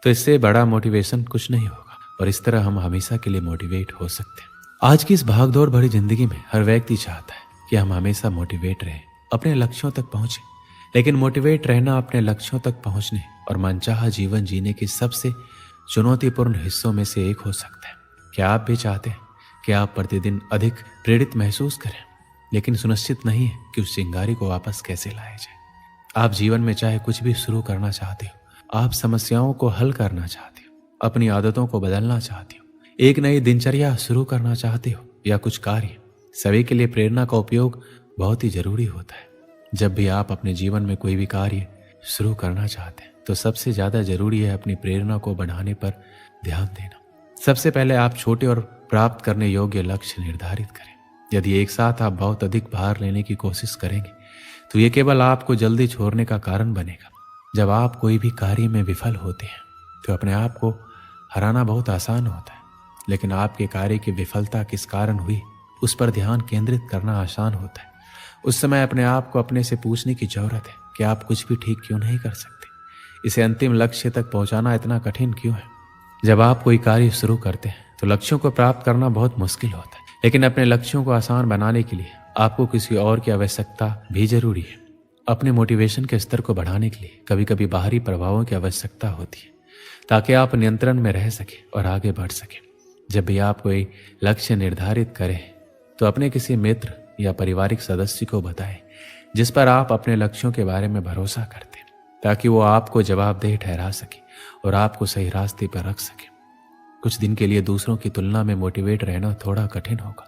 तो इससे बड़ा मोटिवेशन कुछ नहीं होगा और इस तरह हम हमेशा के लिए मोटिवेट हो सकते हैं। आज की इस भागदौड़ भरी जिंदगी में हर व्यक्ति चाहता है कि हम हमेशा मोटिवेट रहें, अपने लक्ष्यों तक पहुंचे। लेकिन मोटिवेट रहना अपने लक्ष्यों तक पहुंचने और मनचाहा जीवन जीने के सबसे चुनौतीपूर्ण हिस्सों में से एक हो सकता है। क्या आप भी चाहते हैं कि आप प्रतिदिन अधिक प्रेरित महसूस करें, लेकिन सुनिश्चित नहीं है कि उस चिंगारी को वापस कैसे लाया जाए? आप जीवन में चाहे कुछ भी शुरू करना चाहते हो, आप समस्याओं को हल करना चाहते हो, अपनी आदतों को बदलना चाहते हो, एक नई दिनचर्या शुरू करना चाहते हो या कुछ कार्य, सभी के लिए प्रेरणा का उपयोग बहुत ही जरूरी होता है। जब भी आप अपने जीवन में कोई भी कार्य शुरू करना चाहते हैं तो सबसे ज्यादा जरूरी है अपनी प्रेरणा को बढ़ाने पर ध्यान देना। सबसे पहले आप छोटे और प्राप्त करने योग्य लक्ष्य निर्धारित करें। यदि एक साथ आप बहुत अधिक भार लेने की कोशिश करेंगे तो ये केवल आपको जल्दी छोड़ने का कारण बनेगा। जब आप कोई भी कार्य में विफल होते हैं तो अपने आप को हराना बहुत आसान होता है, लेकिन आपके कार्य की विफलता किस कारण हुई उस पर ध्यान केंद्रित करना आसान होता है। उस समय अपने आप को अपने से पूछने की जरूरत है कि आप कुछ भी ठीक क्यों नहीं कर सकते। इसे अंतिम लक्ष्य तक पहुंचाना इतना कठिन क्यों है? जब आप कोई कार्य शुरू करते हैं तो लक्ष्यों को प्राप्त करना बहुत मुश्किल होता है, लेकिन अपने लक्ष्यों को आसान बनाने के लिए आपको किसी और की आवश्यकता भी जरूरी है। अपने मोटिवेशन के स्तर को बढ़ाने के लिए कभी कभी बाहरी प्रभावों की आवश्यकता होती है, ताकि आप नियंत्रण में रह सके और आगे बढ़ सके। जब भी आप कोई लक्ष्य निर्धारित करें तो अपने किसी मित्र या पारिवारिक सदस्य को बताएं जिस पर आप अपने लक्ष्यों के बारे में भरोसा करते हैं, ताकि वो आपको जवाबदेह ठहरा सके और आपको सही रास्ते पर रख सके। कुछ दिन के लिए दूसरों की तुलना में मोटिवेट रहना थोड़ा कठिन होगा,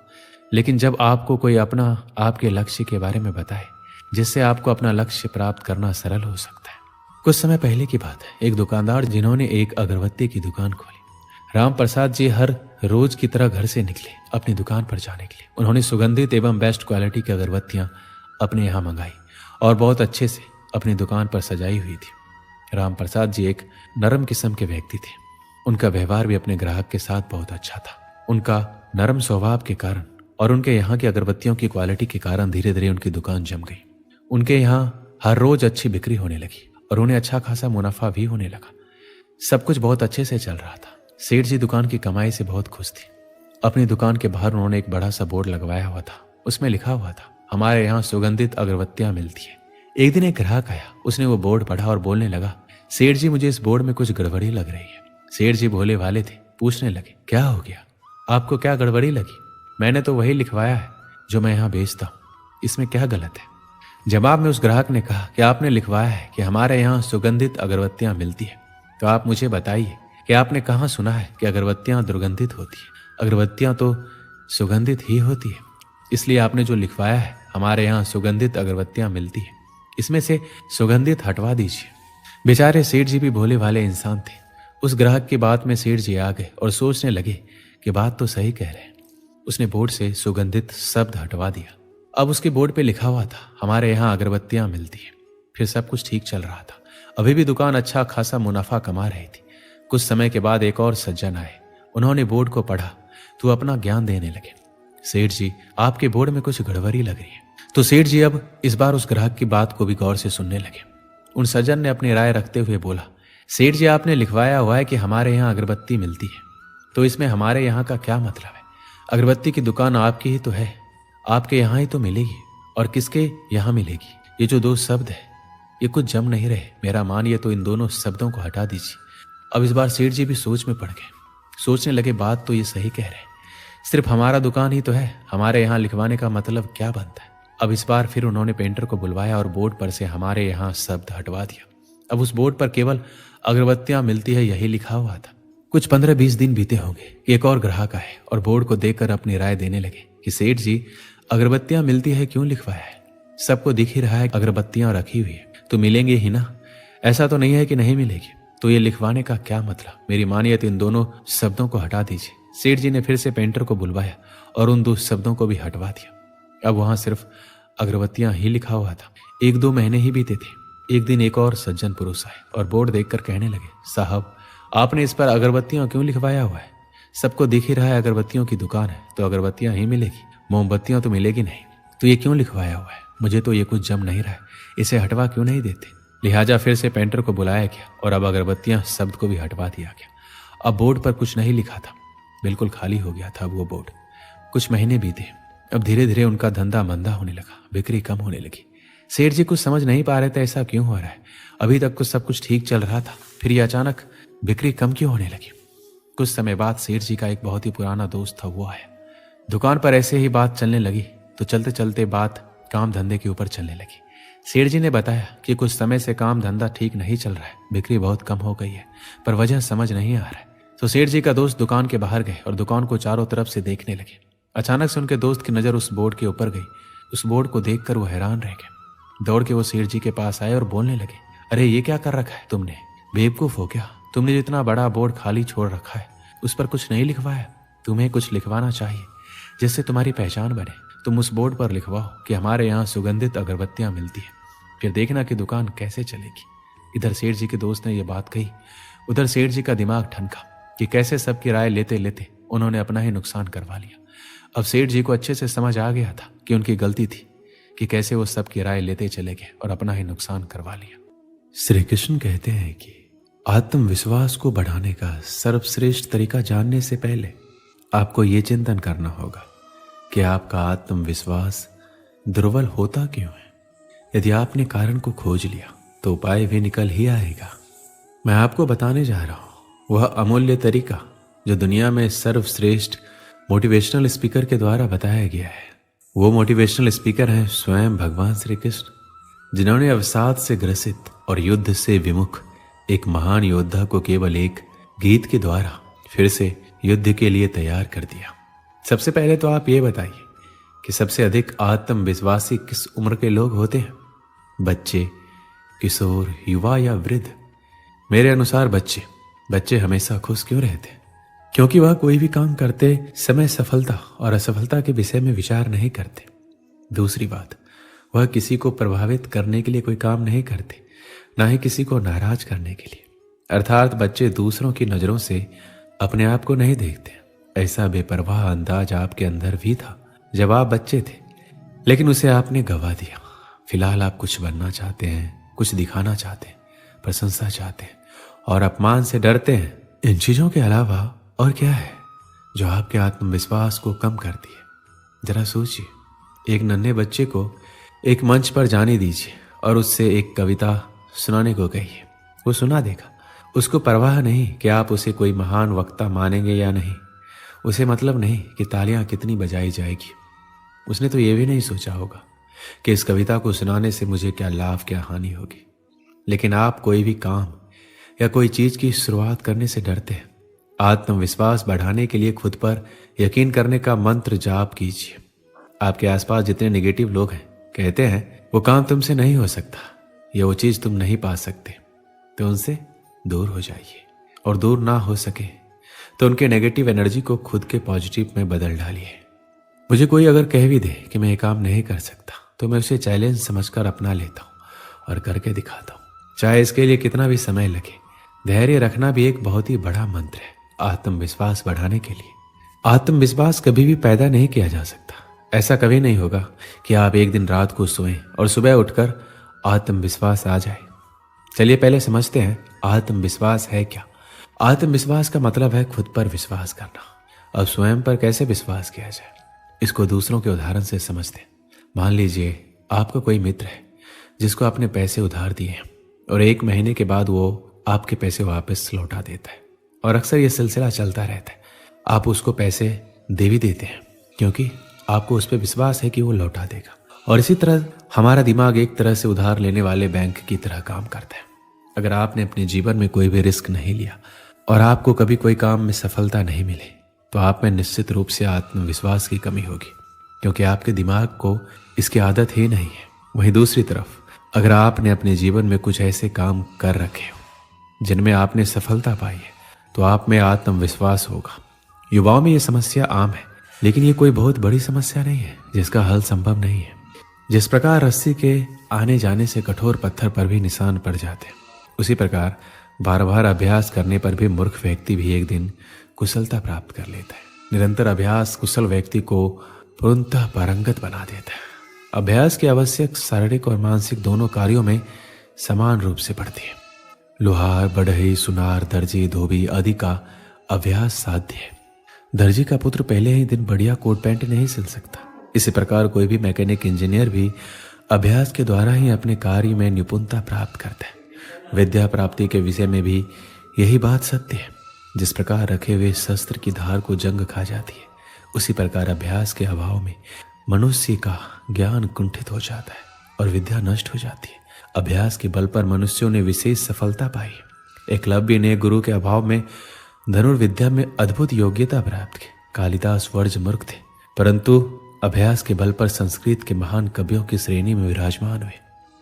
लेकिन जब आपको कोई अपना आपके लक्ष्य के बारे में बताए जिससे आपको अपना लक्ष्य प्राप्त करना सरल हो सकता है। कुछ समय पहले की बात है, एक दुकानदार जिन्होंने एक अगरबत्ती की दुकान खोली। राम प्रसाद जी हर रोज की तरह घर से निकले अपनी दुकान पर जाने के लिए। उन्होंने सुगंधित एवं बेस्ट क्वालिटी की अगरबत्तियां अपने यहाँ मंगाई और बहुत अच्छे से अपनी दुकान पर सजाई हुई थी। राम प्रसाद जी एक नरम किस्म के व्यक्ति थे। उनका व्यवहार भी अपने ग्राहक के साथ बहुत अच्छा था। उनका नरम स्वभाव के कारण और उनके यहाँ की अगरबत्तियों की क्वालिटी के कारण धीरे धीरे उनकी दुकान जम गई। उनके यहाँ हर रोज अच्छी बिक्री होने लगी और उन्हें अच्छा खासा मुनाफा भी होने लगा। सब कुछ बहुत अच्छे से चल रहा था। सेठ जी दुकान की कमाई से बहुत खुश थे। अपनी दुकान के बाहर उन्होंने एक बड़ा सा बोर्ड लगवाया हुआ था। उसमें लिखा हुआ था, हमारे यहाँ सुगंधित अगरबत्तियां मिलती है। एक दिन एक ग्राहक आया, उसने वो बोर्ड पढ़ा और बोलने लगा, सेठ जी मुझे इस बोर्ड में कुछ गड़बड़ी लग रही है। सेठ जी भोले वाले थे, पूछने लगे, क्या हो गया, आपको क्या गड़बड़ी लगी? मैंने तो वही लिखवाया है जो मैं यहाँ बेचता हूँ, इसमें क्या गलत है? जवाब में उस ग्राहक ने कहा कि आपने लिखवाया है कि हमारे यहाँ सुगंधित अगरबत्तियां मिलती है, तो आप मुझे बताइए कि आपने कहाँ सुना है कि अगरबत्तियां दुर्गंधित होती है? अगरबत्तियां तो सुगंधित ही होती है। इसलिए आपने जो लिखवाया है हमारे यहाँ सुगंधित अगरबत्तियां मिलती है, इसमें से सुगंधित हटवा दीजिए। बेचारे सेठ जी भी भोले वाले इंसान थे। उस ग्राहक की बात में सेठ जी आ गए और सोचने लगे कि बात तो सही कह रहे हैं। उसने बोर्ड से सुगंधित शब्द हटवा दिया। अब उसके बोर्ड पे लिखा हुआ था, हमारे यहाँ अगरबत्तियां मिलती है। फिर सब कुछ ठीक चल रहा था। अभी भी दुकान अच्छा खासा मुनाफा कमा रही थी। कुछ समय के बाद एक और सज्जन आए। उन्होंने बोर्ड को पढ़ा तो अपना ज्ञान देने लगे। सेठ जी, आपके बोर्ड में कुछ गड़बड़ी लग रही है। तो सेठ जी अब इस बार उस ग्राहक की बात को भी गौर से सुनने लगे। उन सज्जन ने अपनी राय रखते हुए बोला, सेठ जी आपने लिखवाया हुआ है कि हमारे यहाँ अगरबत्ती मिलती है, तो इसमें हमारे यहाँ का क्या मतलब है? अगरबत्ती की दुकान आपकी ही तो है, आपके यहाँ ही तो मिलेगी, और किसके यहाँ मिलेगी? ये जो दो शब्द है ये कुछ जम नहीं रहे। मेरा मानिए तो इन दोनों शब्दों को हटा दीजिए। अब इस बार सेठ जी भी सोच में पड़ गए। सोचने लगे, बात तो ये सही कह रहे हैं, सिर्फ हमारा दुकान ही तो है, हमारे यहाँ लिखवाने का मतलब क्या बनता है? अब इस बार फिर उन्होंने पेंटर को बुलवाया और बोर्ड पर से हमारे यहाँ शब्द हटवा दिया। अब उस बोर्ड पर केवल अगरबत्तियां मिलती है यही लिखा हुआ था। कुछ 15-20 दिन बीते होंगे। एक और ग्राहक आए और बोर्ड को देखकर अपनी राय देने लगे कि सेठ जी अगरबत्तियां मिलती है क्यों लिखवाया है? सबको दिख ही रहा है अगरबत्तियां रखी हुई है, तो मिलेंगे ही ना। ऐसा तो नहीं है कि नहीं मिलेगी, तो ये लिखवाने का क्या मतलब? मेरी मानिए तो इन दोनों शब्दों को हटा दीजिए। सेठ जी ने फिर से पेंटर को बुलवाया और उन दो शब्दों को भी हटवा दिया। अब वहां सिर्फ अगरबत्तियां ही लिखा हुआ था। 1-2 महीने ही बीते थे। एक दिन एक और सज्जन पुरुष आए और बोर्ड देखकर कहने लगे, साहब आपने इस पर अगरबत्तियां क्यों लिखवाया हुआ है? सबको दिख ही रहा है अगरबत्तियों की दुकान है, तो अगरबत्तियां ही मिलेगी, मोमबत्तियां तो मिलेगी नहीं। तो ये क्यों लिखवाया हुआ है? मुझे तो ये कुछ जम नहीं रहा है, इसे हटवा क्यों नहीं देते? लिहाजा फिर से पेंटर को बुलाया गया और अब अगरबत्तियां शब्द को भी हटवा दिया गया। अब बोर्ड पर कुछ नहीं लिखा था, बिल्कुल खाली हो गया था वो बोर्ड। कुछ महीने बीते। अब धीरे धीरे उनका धंधा मंदा होने लगा, बिक्री कम होने लगी। सेठ जी कुछ समझ नहीं पा रहे थे ऐसा क्यों हो रहा है। अभी तक कुछ सब कुछ ठीक चल रहा था, फिर ये अचानक बिक्री कम क्यों होने लगी? कुछ समय बाद सेठ जी का एक बहुत ही पुराना दोस्त था, वो आया। दुकान पर ऐसे ही बात चलने लगी तो चलते चलते बात काम धंधे के ऊपर चलने लगी। सेठ जी ने बताया कि कुछ समय से काम धंधा ठीक नहीं चल रहा है, बिक्री बहुत कम हो गई है, पर वजह समझ नहीं आ रहा है। तो सेठ जी का दोस्त दुकान के बाहर गए और दुकान को चारों तरफ से देखने लगे। अचानक से उनके दोस्त की नजर उस बोर्ड के ऊपर गई। उस बोर्ड को देखकर वो हैरान रह गए। दौड़ के वो सेठ जी के पास आए और बोलने लगे, अरे ये क्या कर रखा है तुमने? बेवकूफ हो क्या? तुमने जो इतना बड़ा बोर्ड खाली छोड़ रखा है उस पर कुछ नहीं लिखवाया। तुम्हें कुछ लिखवाना चाहिए जिससे तुम्हारी पहचान बने। तुम उस बोर्ड पर लिखवाओ कि हमारे यहाँ सुगंधित अगरबत्तियां मिलती है, फिर देखना कि दुकान कैसे चलेगी। इधर सेठ जी के दोस्त ने यह बात कही, उधर सेठ जी का दिमाग ठनका कि कैसे सबकी राय लेते लेते उन्होंने अपना ही नुकसान करवा लिया। अब सेठ जी को अच्छे से समझ आ गया था कि उनकी गलती थी कि कैसे वो सबकी राय लेते चले गए और अपना ही नुकसान करवा लिया। श्री कृष्ण कहते हैं कि आत्मविश्वास को बढ़ाने का सर्वश्रेष्ठ तरीका जानने से पहले आपको ये चिंतन करना होगा कि आपका आत्मविश्वास दुर्बल होता क्यों है। यदि आपने कारण को खोज लिया तो उपाय भी निकल ही आएगा। मैं आपको बताने जा रहा हूं वह अमूल्य तरीका जो दुनिया में सर्वश्रेष्ठ मोटिवेशनल स्पीकर के द्वारा बताया गया है। वो मोटिवेशनल स्पीकर हैं स्वयं भगवान श्री कृष्ण, जिन्होंने अवसाद से ग्रसित और युद्ध से विमुख एक महान योद्धा को केवल एक गीत के द्वारा फिर से युद्ध के लिए तैयार कर दिया। सबसे पहले तो आप ये बताइए कि सबसे अधिक आत्मविश्वासी किस उम्र के लोग होते हैं? बच्चे, किशोर, युवा या वृद्ध? मेरे अनुसार बच्चे हमेशा खुश क्यों रहते हैं? क्योंकि वह कोई भी काम करते समय सफलता और असफलता के विषय में विचार नहीं करते। दूसरी बात, वह किसी को प्रभावित करने के लिए कोई काम नहीं करते, ना ही किसी को नाराज करने के लिए। अर्थात बच्चे दूसरों की नजरों से अपने आप को नहीं देखते। ऐसा बेपरवाह अंदाज आपके अंदर भी था जब आप बच्चे थे, लेकिन उसे आपने गवा दिया। फिलहाल आप कुछ बनना चाहते हैं, कुछ दिखाना चाहते हैं, प्रशंसा चाहते हैं और अपमान से डरते हैं। इन चीजों के अलावा और क्या है जो आपके आत्मविश्वास को कम करती है? जरा सोचिए, एक नन्हे बच्चे को एक मंच पर जाने दीजिए और उससे एक कविता सुनाने को कहिए, वो सुना देगा। उसको परवाह नहीं कि आप उसे कोई महान वक्ता मानेंगे या नहीं। उसे मतलब नहीं कि तालियां कितनी बजाई जाएगी। उसने तो ये भी नहीं सोचा होगा कि इस कविता को सुनाने से मुझे क्या लाभ, क्या हानि होगी। लेकिन आप कोई भी काम या कोई चीज की शुरुआत करने से डरते हैं। आत्मविश्वास बढ़ाने के लिए खुद पर यकीन करने का मंत्र जाप कीजिए। आपके आसपास जितने नेगेटिव लोग हैं, कहते हैं वो काम तुमसे नहीं हो सकता या वो चीज तुम नहीं पा सकते, तो उनसे दूर हो जाइए। और दूर ना हो सके तो उनके नेगेटिव एनर्जी को खुद के पॉजिटिव में बदल डालिए। मुझे कोई अगर कह भी दे कि मैं ये काम नहीं कर सकता, तो मैं उसे चैलेंज समझकर अपना लेता हूँ और करके दिखाता हूँ, चाहे इसके लिए कितना भी समय लगे। धैर्य रखना भी एक बहुत ही बड़ा मंत्र है आत्मविश्वास बढ़ाने के लिए। आत्मविश्वास कभी भी पैदा नहीं किया जा सकता। ऐसा कभी नहीं होगा कि आप एक दिन रात को सोएं और सुबह उठकर आत्मविश्वास आ जाए। चलिए पहले समझते हैं आत्मविश्वास है क्या। आत्मविश्वास का मतलब है खुद पर विश्वास करना। अब स्वयं पर कैसे विश्वास किया जाए, इसको दूसरों के उदाहरण से समझते हैं। मान लीजिए आपका कोई मित्र है जिसको आपने पैसे उधार दिए हैं और 1 महीने के बाद वो आपके पैसे वापस लौटा देता है। और अक्सर ये सिलसिला चलता रहता है। आप उसको पैसे दे भी देते हैं क्योंकि आपको उस पर विश्वास है कि वो लौटा देगा। और इसी तरह हमारा दिमाग एक तरह से उधार लेने वाले बैंक की तरह काम करता है। अगर आपने अपने जीवन में कोई भी रिस्क नहीं लिया और आपको कभी कोई काम में सफलता नहीं मिली, तो आप में निश्चित रूप से आत्मविश्वास की कमी होगी, क्योंकि आपके दिमाग को इसकी आदत ही नहीं है। वहीं दूसरी तरफ अगर आपने अपने जीवन में कुछ ऐसे काम कर रखे हो जिनमें आपने सफलता पाई है, तो आप में आत्मविश्वास होगा। युवाओं में ये समस्या आम है, लेकिन ये कोई बहुत बड़ी समस्या नहीं है जिसका हल संभव नहीं है। जिस प्रकार रस्सी के आने जाने से कठोर पत्थर पर भी निशान पड़ जाते हैं, उसी प्रकार बार बार अभ्यास करने पर भी मूर्ख व्यक्ति भी एक दिन कुशलता प्राप्त कर लेता है। निरंतर अभ्यास कुशल व्यक्ति को पूर्णतः पारंगत बना देता है। अभ्यास की आवश्यक शारीरिक और मानसिक दोनों कार्यों में समान रूप से पड़ती है। लोहार, बढ़ई, सुनार, दर्जी, धोबी आदि का अभ्यास साध्य है। दर्जी का पुत्र पहले ही दिन बढ़िया कोट पैंट नहीं सिल सकता। इसी प्रकार कोई भी मैकेनिक इंजीनियर भी अभ्यास के द्वारा ही अपने कार्य में निपुणता प्राप्त करता है। विद्या प्राप्ति के विषय में भी यही बात सत्य है। जिस प्रकार रखे हुए शस्त्र की धार को जंग खा जाती है, उसी प्रकार अभ्यास के अभाव में मनुष्य का ज्ञान कुंठित हो जाता है और विद्या नष्ट हो जाती है। अभ्यास के बल पर मनुष्यों ने विशेष सफलता पाई। एकलव्य ने गुरु के अभाव में धनुर्विद्या में अद्भुत योग्यता प्राप्त की। कालिदास वर्ज मूर्ख थे, परंतु अभ्यास के बल पर संस्कृत के महान कवियों की श्रेणी में विराजमान हुए।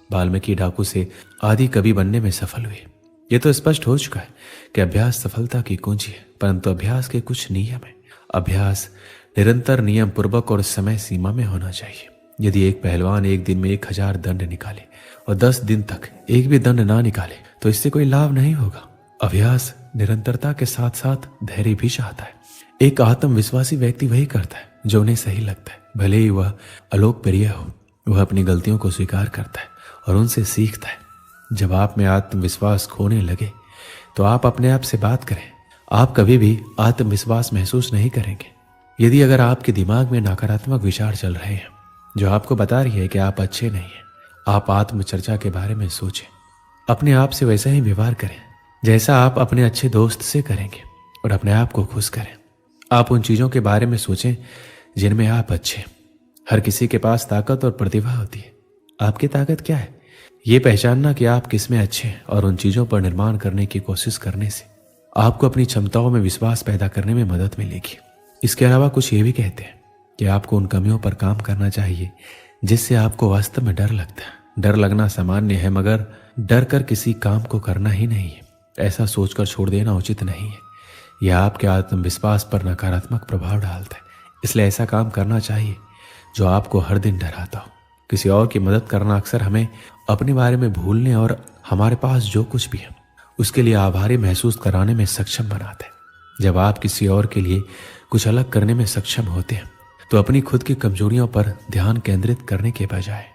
वाल्मीकि डाकू से आदि कवि बनने में सफल हुए। यह तो स्पष्ट हो चुका है कि अभ्यास सफलता की कुंजी है, परंतु अभ्यास के कुछ नियम है। अभ्यास निरंतर नियम पूर्वक और समय सीमा में होना चाहिए। यदि एक पहलवान एक दिन में 1000 दंड निकाले और 10 दिन तक एक भी दंड ना निकाले, तो इससे कोई लाभ नहीं होगा। अभ्यास निरंतरता के साथ साथ धैर्य भी चाहता है। एक आत्मविश्वासी व्यक्ति वही करता है जो उन्हें सही लगता है, भले ही वह अलोकप्रिय हो। वह अपनी गलतियों को स्वीकार करता है और उनसे सीखता है। जब आप में आत्मविश्वास खोने लगे तो आप अपने आप से बात करें। आप कभी भी आत्मविश्वास महसूस नहीं करेंगे। यदि अगर आपके दिमाग में नकारात्मक विचार चल रहे हैं जो आपको बता रही है कि आप अच्छे नहीं हैं, आप आत्मचर्चा के बारे में सोचें। अपने आप से वैसा ही व्यवहार करें जैसा आप अपने अच्छे दोस्त से करेंगे और अपने आप को खुश करें। आप उन चीज़ों के बारे में सोचें जिनमें आप अच्छे। हर किसी के पास ताकत और प्रतिभा होती है। आपकी ताकत क्या है, ये पहचानना कि आप किस में अच्छे हैं और उन चीज़ों पर निर्माण करने की कोशिश करने से आपको अपनी क्षमताओं में विश्वास पैदा करने में मदद मिलेगी। इसके अलावा कुछ ये भी कहते हैं कि आपको उन कमियों पर काम करना चाहिए जिससे आपको वास्तव में डर लगता है। डर लगना सामान्य है, मगर डर कर किसी काम को करना ही नहीं है। ऐसा सोचकर छोड़ देना उचित नहीं है। यह आपके आत्मविश्वास पर नकारात्मक प्रभाव डालता है। इसलिए ऐसा काम करना चाहिए जो आपको हर दिन डराता हो। किसी और की मदद करना अक्सर हमें अपने बारे में भूलने और हमारे पास जो कुछ भी है उसके लिए आभारी महसूस कराने में सक्षम बनाता है। जब आप किसी और के लिए कुछ अलग करने में सक्षम होते हैं तो अपनी खुद की कमजोरियों पर ध्यान केंद्रित करने के बजाय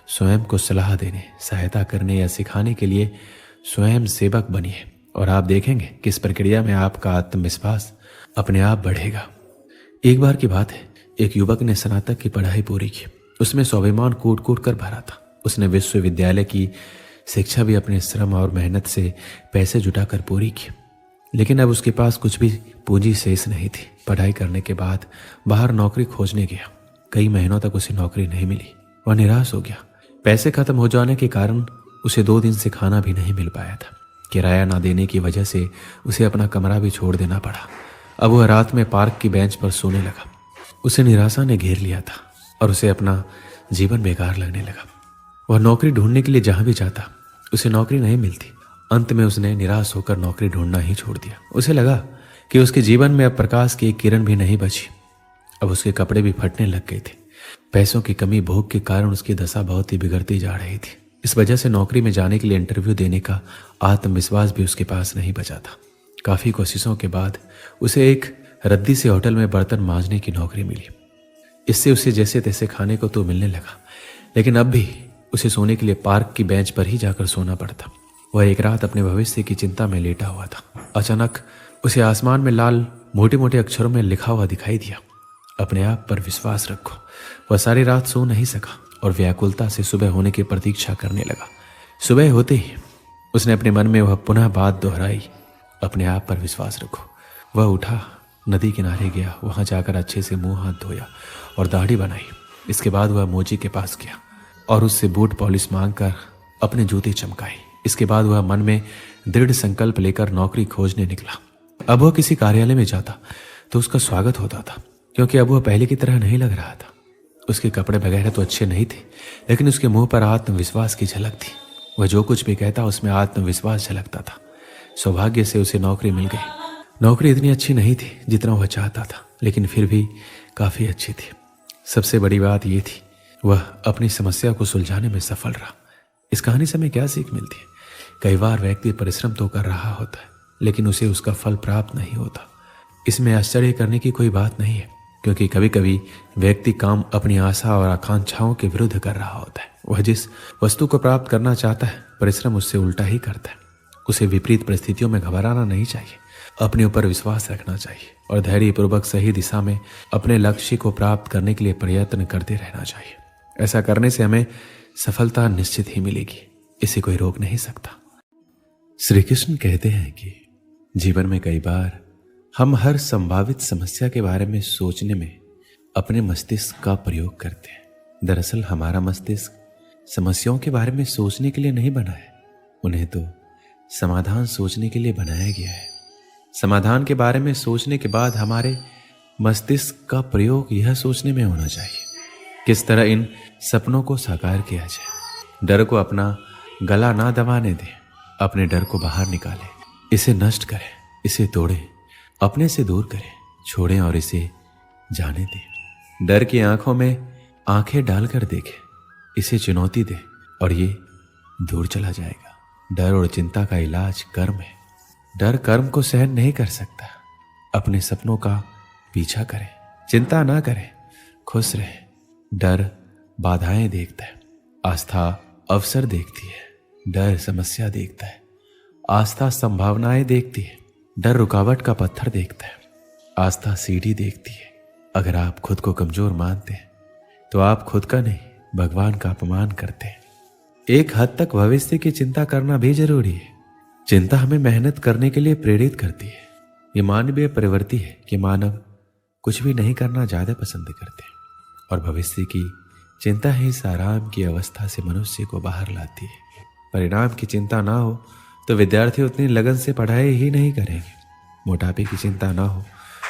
स्वयं को सलाह देने, सहायता करने या सिखाने के लिए स्वयं सेवक बनिए और आप देखेंगे कि इस प्रक्रिया में आपका आत्मविश्वास अपने आप बढ़ेगा। एक बार की बात है, एक युवक ने स्नातक की पढ़ाई पूरी की। उसमें स्वाभिमान कूट कूट कर भरा था। उसने विश्वविद्यालय की शिक्षा भी अपने श्रम और मेहनत से पैसे जुटाकर पूरी की, लेकिन अब उसके पास कुछ भी पूंजी शेष नहीं थी। पढ़ाई करने के बाद बाहर नौकरी खोजने गया। कई महीनों तक उसे नौकरी नहीं मिली। वह निराश हो गया। पैसे खत्म हो जाने के कारण उसे 2 दिन से खाना भी नहीं मिल पाया था। किराया ना देने की वजह से उसे अपना कमरा भी छोड़ देना पड़ा। अब वह रात में पार्क की बेंच पर सोने लगा। उसे निराशा ने घेर लिया था और उसे अपना जीवन बेकार लगने लगा। वह नौकरी ढूंढने के लिए जहां भी जाता उसे नौकरी नहीं मिलती। अंत में उसने निराश होकर नौकरी ढूंढना ही छोड़ दिया। उसे लगा कि उसके जीवन में अब प्रकाश की एक किरण भी नहीं बची। अब उसके कपड़े भी फटने लग गए थे। पैसों की कमी, भूख के कारण उसकी दशा बहुत ही बिगड़ती जा रही थी। इस वजह से नौकरी में जाने के लिए इंटरव्यू देने का आत्मविश्वास भी उसके पास नहीं बचा था। काफी कोशिशों के बाद उसे एक रद्दी से होटल में बर्तन मांजने की नौकरी मिली। इससे उसे जैसे तैसे खाने को तो मिलने लगा, लेकिन अब भी उसे सोने के लिए पार्क की बेंच पर ही जाकर सोना पड़ता। वह एक रात अपने भविष्य की चिंता में लेटा हुआ था। अचानक उसे आसमान में लाल मोटे मोटे अक्षरों में लिखा हुआ दिखाई दिया, अपने आप पर विश्वास रखो। वह सारी रात सो नहीं सका और व्याकुलता से सुबह होने की प्रतीक्षा करने लगा। सुबह होते ही उसने अपने मन में वह पुनः बात दोहराई, अपने आप पर विश्वास रखो। वह उठा, नदी किनारे गया। वहां जाकर अच्छे से मुंह हाथ धोया और दाढ़ी बनाई। इसके बाद वह मोची के पास गया और उससे बूट पॉलिश मांगकर अपने जूते चमकाए। इसके बाद वह मन में दृढ़ संकल्प लेकर नौकरी खोजने निकला। अब वह किसी कार्यालय में जाता तो उसका स्वागत होता था, क्योंकि अब वह पहले की तरह नहीं लग रहा था। उसके कपड़े वगैरह तो अच्छे नहीं थे, लेकिन उसके मुंह पर आत्मविश्वास की झलक थी। वह जो कुछ भी कहता उसमें आत्मविश्वास झलकता था। सौभाग्य से उसे नौकरी मिल गई। नौकरी इतनी अच्छी नहीं थी जितना वह चाहता था, लेकिन फिर भी काफी अच्छी थी। सबसे बड़ी बात यह थी, वह अपनी समस्या को सुलझाने में सफल रहा। इस कहानी से हमें क्या सीख मिलती है? कई बार व्यक्ति परिश्रम तो कर रहा होता है, लेकिन उसे उसका फल प्राप्त नहीं होता। इसमें आश्चर्य करने की कोई बात नहीं है, क्योंकि कभी कभी व्यक्ति काम अपनी आशा और आकांक्षाओं के विरुद्ध कर रहा होता है। वह जिस वस्तु को प्राप्त करना चाहता है, परिश्रम उससे उल्टा ही करता है। उसे विपरीत परिस्थितियों में घबराना नहीं चाहिए, अपने ऊपर विश्वास रखना चाहिए और धैर्यपूर्वक सही दिशा में अपने लक्ष्य को प्राप्त करने के लिए प्रयत्न करते रहना चाहिए। ऐसा करने से हमें सफलता निश्चित ही मिलेगी, इसे कोई रोक नहीं सकता। श्री कृष्ण कहते हैं कि जीवन में कई बार हम हर संभावित समस्या के बारे में सोचने में अपने मस्तिष्क का प्रयोग करते हैं। दरअसल हमारा मस्तिष्क समस्याओं के बारे में सोचने के लिए नहीं बना है, उन्हें तो समाधान सोचने के लिए बनाया गया है। समाधान के बारे में सोचने के बाद हमारे मस्तिष्क का प्रयोग यह सोचने में होना चाहिए किस तरह इन सपनों को साकार किया जाए। डर को अपना गला ना दबाने दें, अपने डर को बाहर निकालें, इसे नष्ट करें, इसे तोड़ें, अपने से दूर करें, छोड़ें और इसे जाने दें। डर की आंखों में आंखें डालकर देखें, इसे चुनौती दें और ये दूर चला जाएगा। डर और चिंता का इलाज कर्म है। डर कर्म को सहन नहीं कर सकता। अपने सपनों का पीछा करें, चिंता ना करें, खुश रहें। डर बाधाएं देखता है, आस्था अवसर देखती है। डर समस्या देखता है, आस्था संभावनाएं देखती है। डर रुकावट का पत्थर देखता है, आस्था सीढ़ी देखती है। अगर आप खुद को कमजोर मानते हैं तो आप खुद का नहीं भगवान का अपमान करते हैं। एक हद तक भविष्य की चिंता करना भी जरूरी है। चिंता हमें मेहनत करने के लिए प्रेरित करती है। ये मानवीय प्रवृत्ति है कि मानव कुछ भी नहीं करना ज्यादा पसंद करते हैं और भविष्य की चिंता ही इस आराम की अवस्था से मनुष्य को बाहर लाती है। परिणाम की चिंता ना हो तो विद्यार्थी उतनी लगन से पढ़ाई ही नहीं करेंगे। मोटापे की चिंता ना हो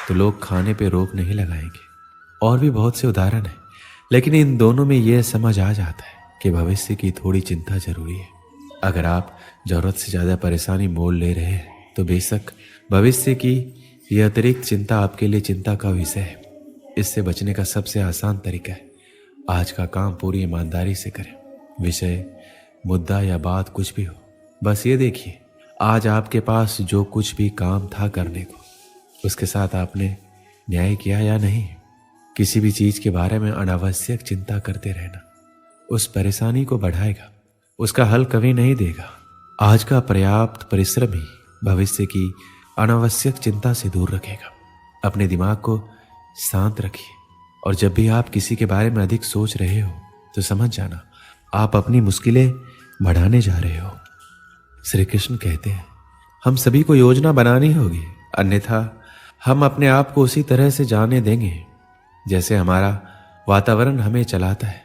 तो लोग खाने पे रोक नहीं लगाएंगे। और भी बहुत से उदाहरण हैं, लेकिन इन दोनों में यह समझ आ जाता है कि भविष्य की थोड़ी चिंता जरूरी है। अगर आप जरूरत से ज़्यादा परेशानी मोल ले रहे हैं तो बेशक भविष्य की यह अतिरिक्त चिंता आपके लिए चिंता का विषय है। इससे बचने का सबसे आसान तरीका है आज का काम पूरी ईमानदारी से करें। विषय, मुद्दा या बात कुछ भी हो, बस ये देखिए आज आपके पास जो कुछ भी काम था करने को, उसके साथ आपने न्याय किया या नहीं। किसी भी चीज के बारे में अनावश्यक चिंता करते रहना उस परेशानी को बढ़ाएगा, उसका हल कभी नहीं देगा। आज का पर्याप्त परिश्रम ही भविष्य की अनावश्यक चिंता से दूर रखेगा। अपने दिमाग को शांत रखिए और जब भी आप किसी के बारे में अधिक सोच रहे हो तो समझ जाना आप अपनी मुश्किलें बढ़ाने जा रहे हो। श्री कृष्ण कहते हैं हम सभी को योजना बनानी होगी, अन्यथा हम अपने आप को उसी तरह से जाने देंगे जैसे हमारा वातावरण हमें चलाता है,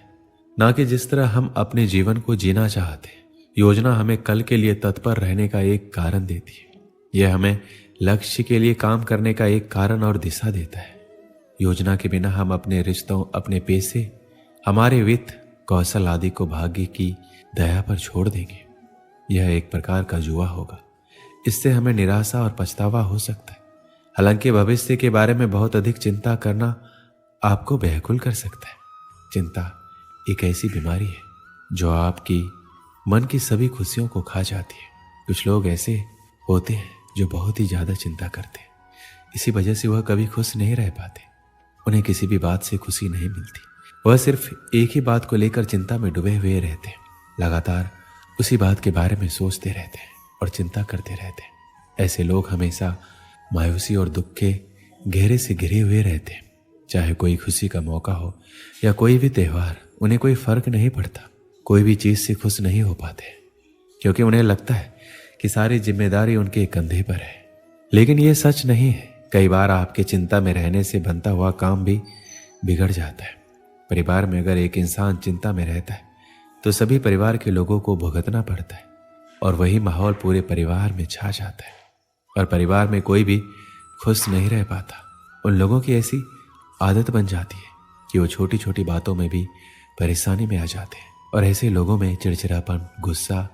ना कि जिस तरह हम अपने जीवन को जीना चाहते हैं। योजना हमें कल के लिए तत्पर रहने का एक कारण देती है। यह हमें लक्ष्य के लिए काम करने का एक कारण और दिशा देता है। योजना के बिना हम अपने रिश्तों, अपने पैसे, हमारे वित्त, कौशल आदि को भाग्य की दया पर छोड़ देंगे। यह एक प्रकार का जुआ होगा। इससे हमें निराशा और पछतावा हो सकता है। हालांकि भविष्य के बारे में बहुत अधिक चिंता करना आपको व्याकुल कर सकता है। चिंता एक ऐसी बीमारी है जो आपकी मन की सभी खुशियों को खा जाती है। कुछ लोग ऐसे होते हैं जो बहुत ही ज्यादा चिंता करते हैं, इसी वजह से वह कभी खुश नहीं रह पाते। उन्हें किसी भी बात से खुशी नहीं मिलती। वह सिर्फ एक ही बात को लेकर चिंता में डूबे हुए रहते हैं, लगातार उसी बात के बारे में सोचते रहते हैं और चिंता करते रहते हैं। ऐसे लोग हमेशा मायूसी और दुख के घेरे से घिरे हुए रहते हैं। चाहे कोई खुशी का मौका हो या कोई भी त्योहार, उन्हें कोई फर्क नहीं पड़ता। कोई भी चीज से खुश नहीं हो पाते क्योंकि उन्हें लगता है कि सारी जिम्मेदारी उनके कंधे पर है। लेकिन यह सच नहीं है। कई बार आपके चिंता में रहने से बनता हुआ काम भी बिगड़ जाता है। परिवार में अगर एक इंसान चिंता में रहता है तो सभी परिवार के लोगों को भुगतना पड़ता है और वही माहौल पूरे परिवार में छा जाता है और परिवार में कोई भी खुश नहीं रह पाता। उन लोगों की ऐसी आदत बन जाती है कि वो छोटी छोटी बातों में भी परेशानी में आ जाते हैं और ऐसे लोगों में चिड़चिड़ापन, गुस्सा,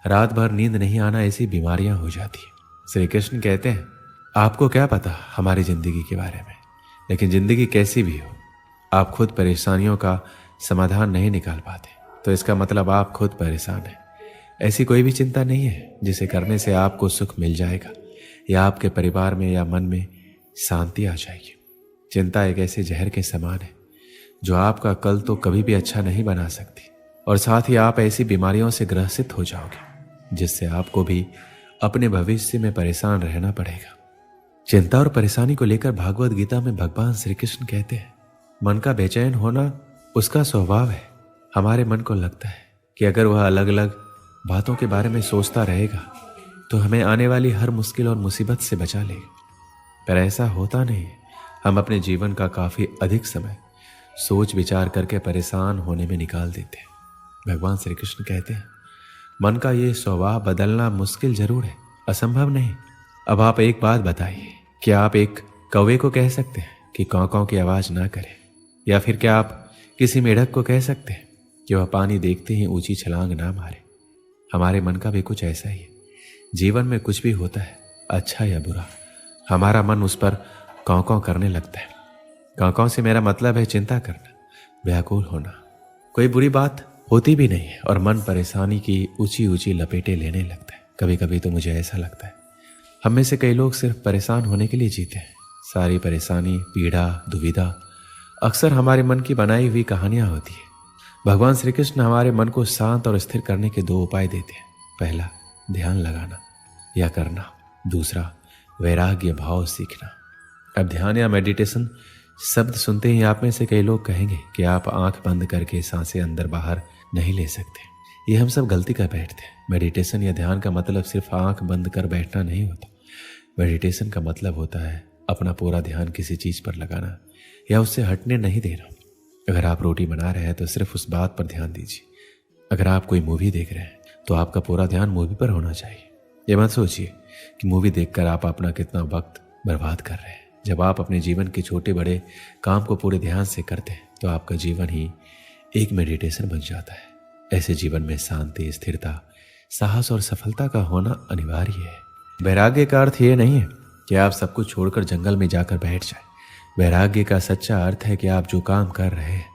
रात भर नींद नहीं आना, ऐसी बीमारियां हो जाती है। श्री कृष्ण कहते हैं आपको क्या पता हमारी जिंदगी के बारे में, लेकिन जिंदगी कैसी भी हो आप खुद परेशानियों का समाधान नहीं निकाल पाते तो इसका मतलब आप खुद परेशान हैं। ऐसी कोई भी चिंता नहीं है जिसे करने से आपको सुख मिल जाएगा या आपके परिवार में या मन में शांति आ जाएगी। चिंता एक ऐसे जहर के समान है जो आपका कल तो कभी भी अच्छा नहीं बना सकती और साथ ही आप ऐसी बीमारियों से ग्रसित हो जाओगे जिससे आपको भी अपने भविष्य में परेशान रहना पड़ेगा। चिंता और परेशानी को लेकर भागवत गीता में भगवान श्री कृष्ण कहते हैं मन का बेचैन होना उसका स्वभाव है। हमारे मन को लगता है कि अगर वह अलग अलग बातों के बारे में सोचता रहेगा तो हमें आने वाली हर मुश्किल और मुसीबत से बचा लेगा, पर ऐसा होता नहीं है। हम अपने जीवन का काफी अधिक समय सोच विचार करके परेशान होने में निकाल देते हैं। भगवान श्री कृष्ण कहते हैं मन का ये स्वभाव बदलना मुश्किल जरूर है, असंभव नहीं। अब आप एक बात बताइए, क्या आप एक कौवे को कह सकते हैं कि कौ कौ की आवाज ना करे, या फिर क्या आप किसी मेढक को कह सकते हैं कि वह पानी देखते ही ऊंची छलांग ना मारे। हमारे मन का भी कुछ ऐसा ही है। जीवन में कुछ भी होता है, अच्छा या बुरा, हमारा मन उस पर कौ कौ करने लगता है। कौ कौ से मेरा मतलब है चिंता करना, व्याकुल होना। कोई बुरी बात होती भी नहीं है और मन परेशानी की ऊंची ऊंची लपेटे लेने लगता है। कभी कभी तो मुझे ऐसा लगता है हम में से कई लोग सिर्फ परेशान होने के लिए जीते हैं। सारी परेशानी, पीड़ा, दुविधा अक्सर हमारे मन की बनाई हुई कहानियां होती है। भगवान श्री कृष्ण हमारे मन को शांत और स्थिर करने के दो उपाय देते हैं। पहला, ध्यान लगाना या करना। दूसरा, वैराग्य भाव सीखना। अब ध्यान या मेडिटेशन शब्द सुनते ही आप में से कई लोग कहेंगे कि आप आंख बंद करके सांसें अंदर बाहर नहीं ले सकते। ये हम सब गलती कर बैठते हैं। मेडिटेशन या ध्यान का मतलब सिर्फ आंख बंद कर बैठना नहीं होता। मेडिटेशन का मतलब होता है अपना पूरा ध्यान किसी चीज पर लगाना या उससे हटने नहीं देना। अगर आप रोटी बना रहे हैं तो सिर्फ उस बात पर ध्यान दीजिए। अगर आप कोई मूवी देख रहे हैं तो आपका पूरा ध्यान मूवी पर होना चाहिए। ये मत सोचिए कि मूवी देखकर आप अपना कितना वक्त बर्बाद कर रहे हैं। जब आप अपने जीवन के छोटे बड़े काम को पूरे ध्यान से करते हैं तो आपका जीवन ही एक मेडिटेशन बन जाता है। ऐसे जीवन में शांति, स्थिरता, साहस और सफलता का होना अनिवार्य है। वैराग्य का अर्थ ये नहीं है कि आप सब कुछ छोड़कर जंगल में जाकर बैठ जाए। वैराग्य का सच्चा अर्थ है कि आप जो काम कर रहे हैं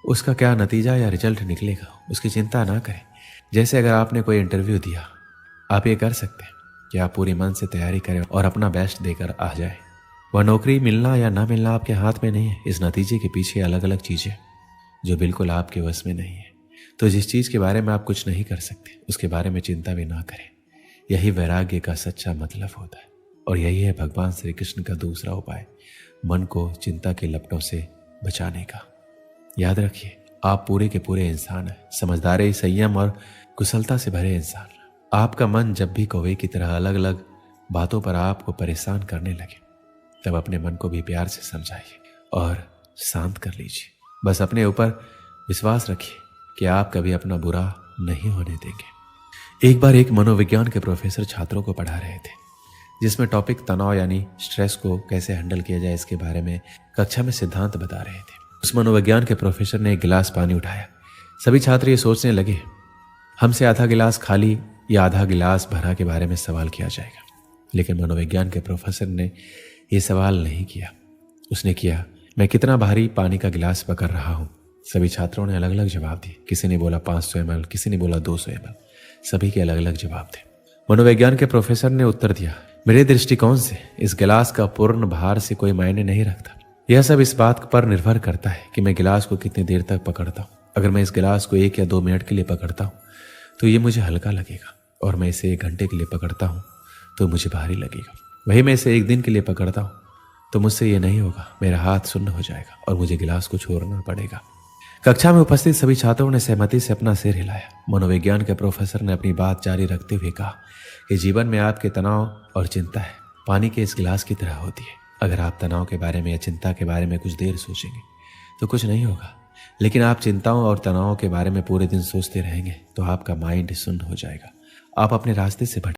उसका क्या नतीजा या रिजल्ट निकलेगा उसकी चिंता ना करें। जैसे अगर आपने कोई इंटरव्यू दिया, आप ये कर सकते हैं कि आप पूरी मन से तैयारी करें और अपना बेस्ट देकर आ जाए। वह नौकरी मिलना या ना मिलना आपके हाथ में नहीं है। इस नतीजे के पीछे अलग अलग चीज़ें जो बिल्कुल आपके वश में नहीं है। तो जिस चीज़ के बारे में आप कुछ नहीं कर सकते उसके बारे में चिंता भी ना करें। यही वैराग्य का सच्चा मतलब होता है और यही है भगवान श्री कृष्ण का दूसरा उपाय, मन को चिंता के लपटों से बचाने का। याद रखिए, आप पूरे के पूरे इंसान हैं, समझदारी, संयम और कुशलता से भरे इंसान। आपका मन जब भी कौवे की तरह अलग अलग बातों पर आपको परेशान करने लगे तब अपने मन को भी प्यार से समझाइए और शांत कर लीजिए। बस अपने ऊपर विश्वास रखिए कि आप कभी अपना बुरा नहीं होने देंगे। एक बार एक मनोविज्ञान के प्रोफेसर छात्रों को पढ़ा रहे थे, जिसमें टॉपिक तनाव यानी स्ट्रेस को कैसे हैंडल किया जाए इसके बारे में कक्षा में सिद्धांत बता रहे थे। उस मनोविज्ञान के प्रोफेसर ने एक गिलास पानी उठाया। सभी छात्र ये सोचने लगे हमसे आधा गिलास खाली या आधा गिलास भरा के बारे में सवाल किया जाएगा। लेकिन मनोविज्ञान के प्रोफेसर ने यह सवाल नहीं किया। उसने किया, मैं कितना भारी पानी का गिलास पकड़ रहा हूँ। सभी छात्रों ने अलग अलग जवाब दिए। किसी ने बोला 500 ml, किसी ने बोला 200 ml। सभी के अलग अलग जवाब थे। मनोविज्ञान के प्रोफेसर ने उत्तर दिया, मेरे दृष्टिकोण से इस गिलास का पूर्ण भार से कोई मायने नहीं रखता। यह सब इस बात पर निर्भर करता है कि मैं गिलास को कितनी देर तक पकड़ता हूँ। अगर मैं इस गिलास को 1 या 2 मिनट के लिए पकड़ता हूँ तो ये मुझे हल्का लगेगा, और मैं इसे 1 घंटे के लिए पकड़ता हूँ तो मुझे भारी लगेगा। वही मैं इसे 1 दिन के लिए पकड़ता हूँ तो मुझसे ये नहीं होगा, मेरा हाथ सुन्न हो जाएगा और मुझे गिलास को छोड़ना पड़ेगा। कक्षा में उपस्थित सभी छात्रों ने सहमति से अपना सिर हिलाया। मनोविज्ञान के प्रोफेसर ने अपनी बात जारी रखते हुए कहा कि जीवन में आपके तनाव और चिंता है पानी के इस गिलास की तरह होती है। अगर आप तनाव के बारे में या चिंता के बारे में कुछ देर सोचेंगे तो कुछ नहीं होगा, लेकिन आप चिंताओं और तनाव के बारे में पूरे दिन सोचते रहेंगे तो आपका माइंड सुन्न हो जाएगा। आप अपने रास्ते से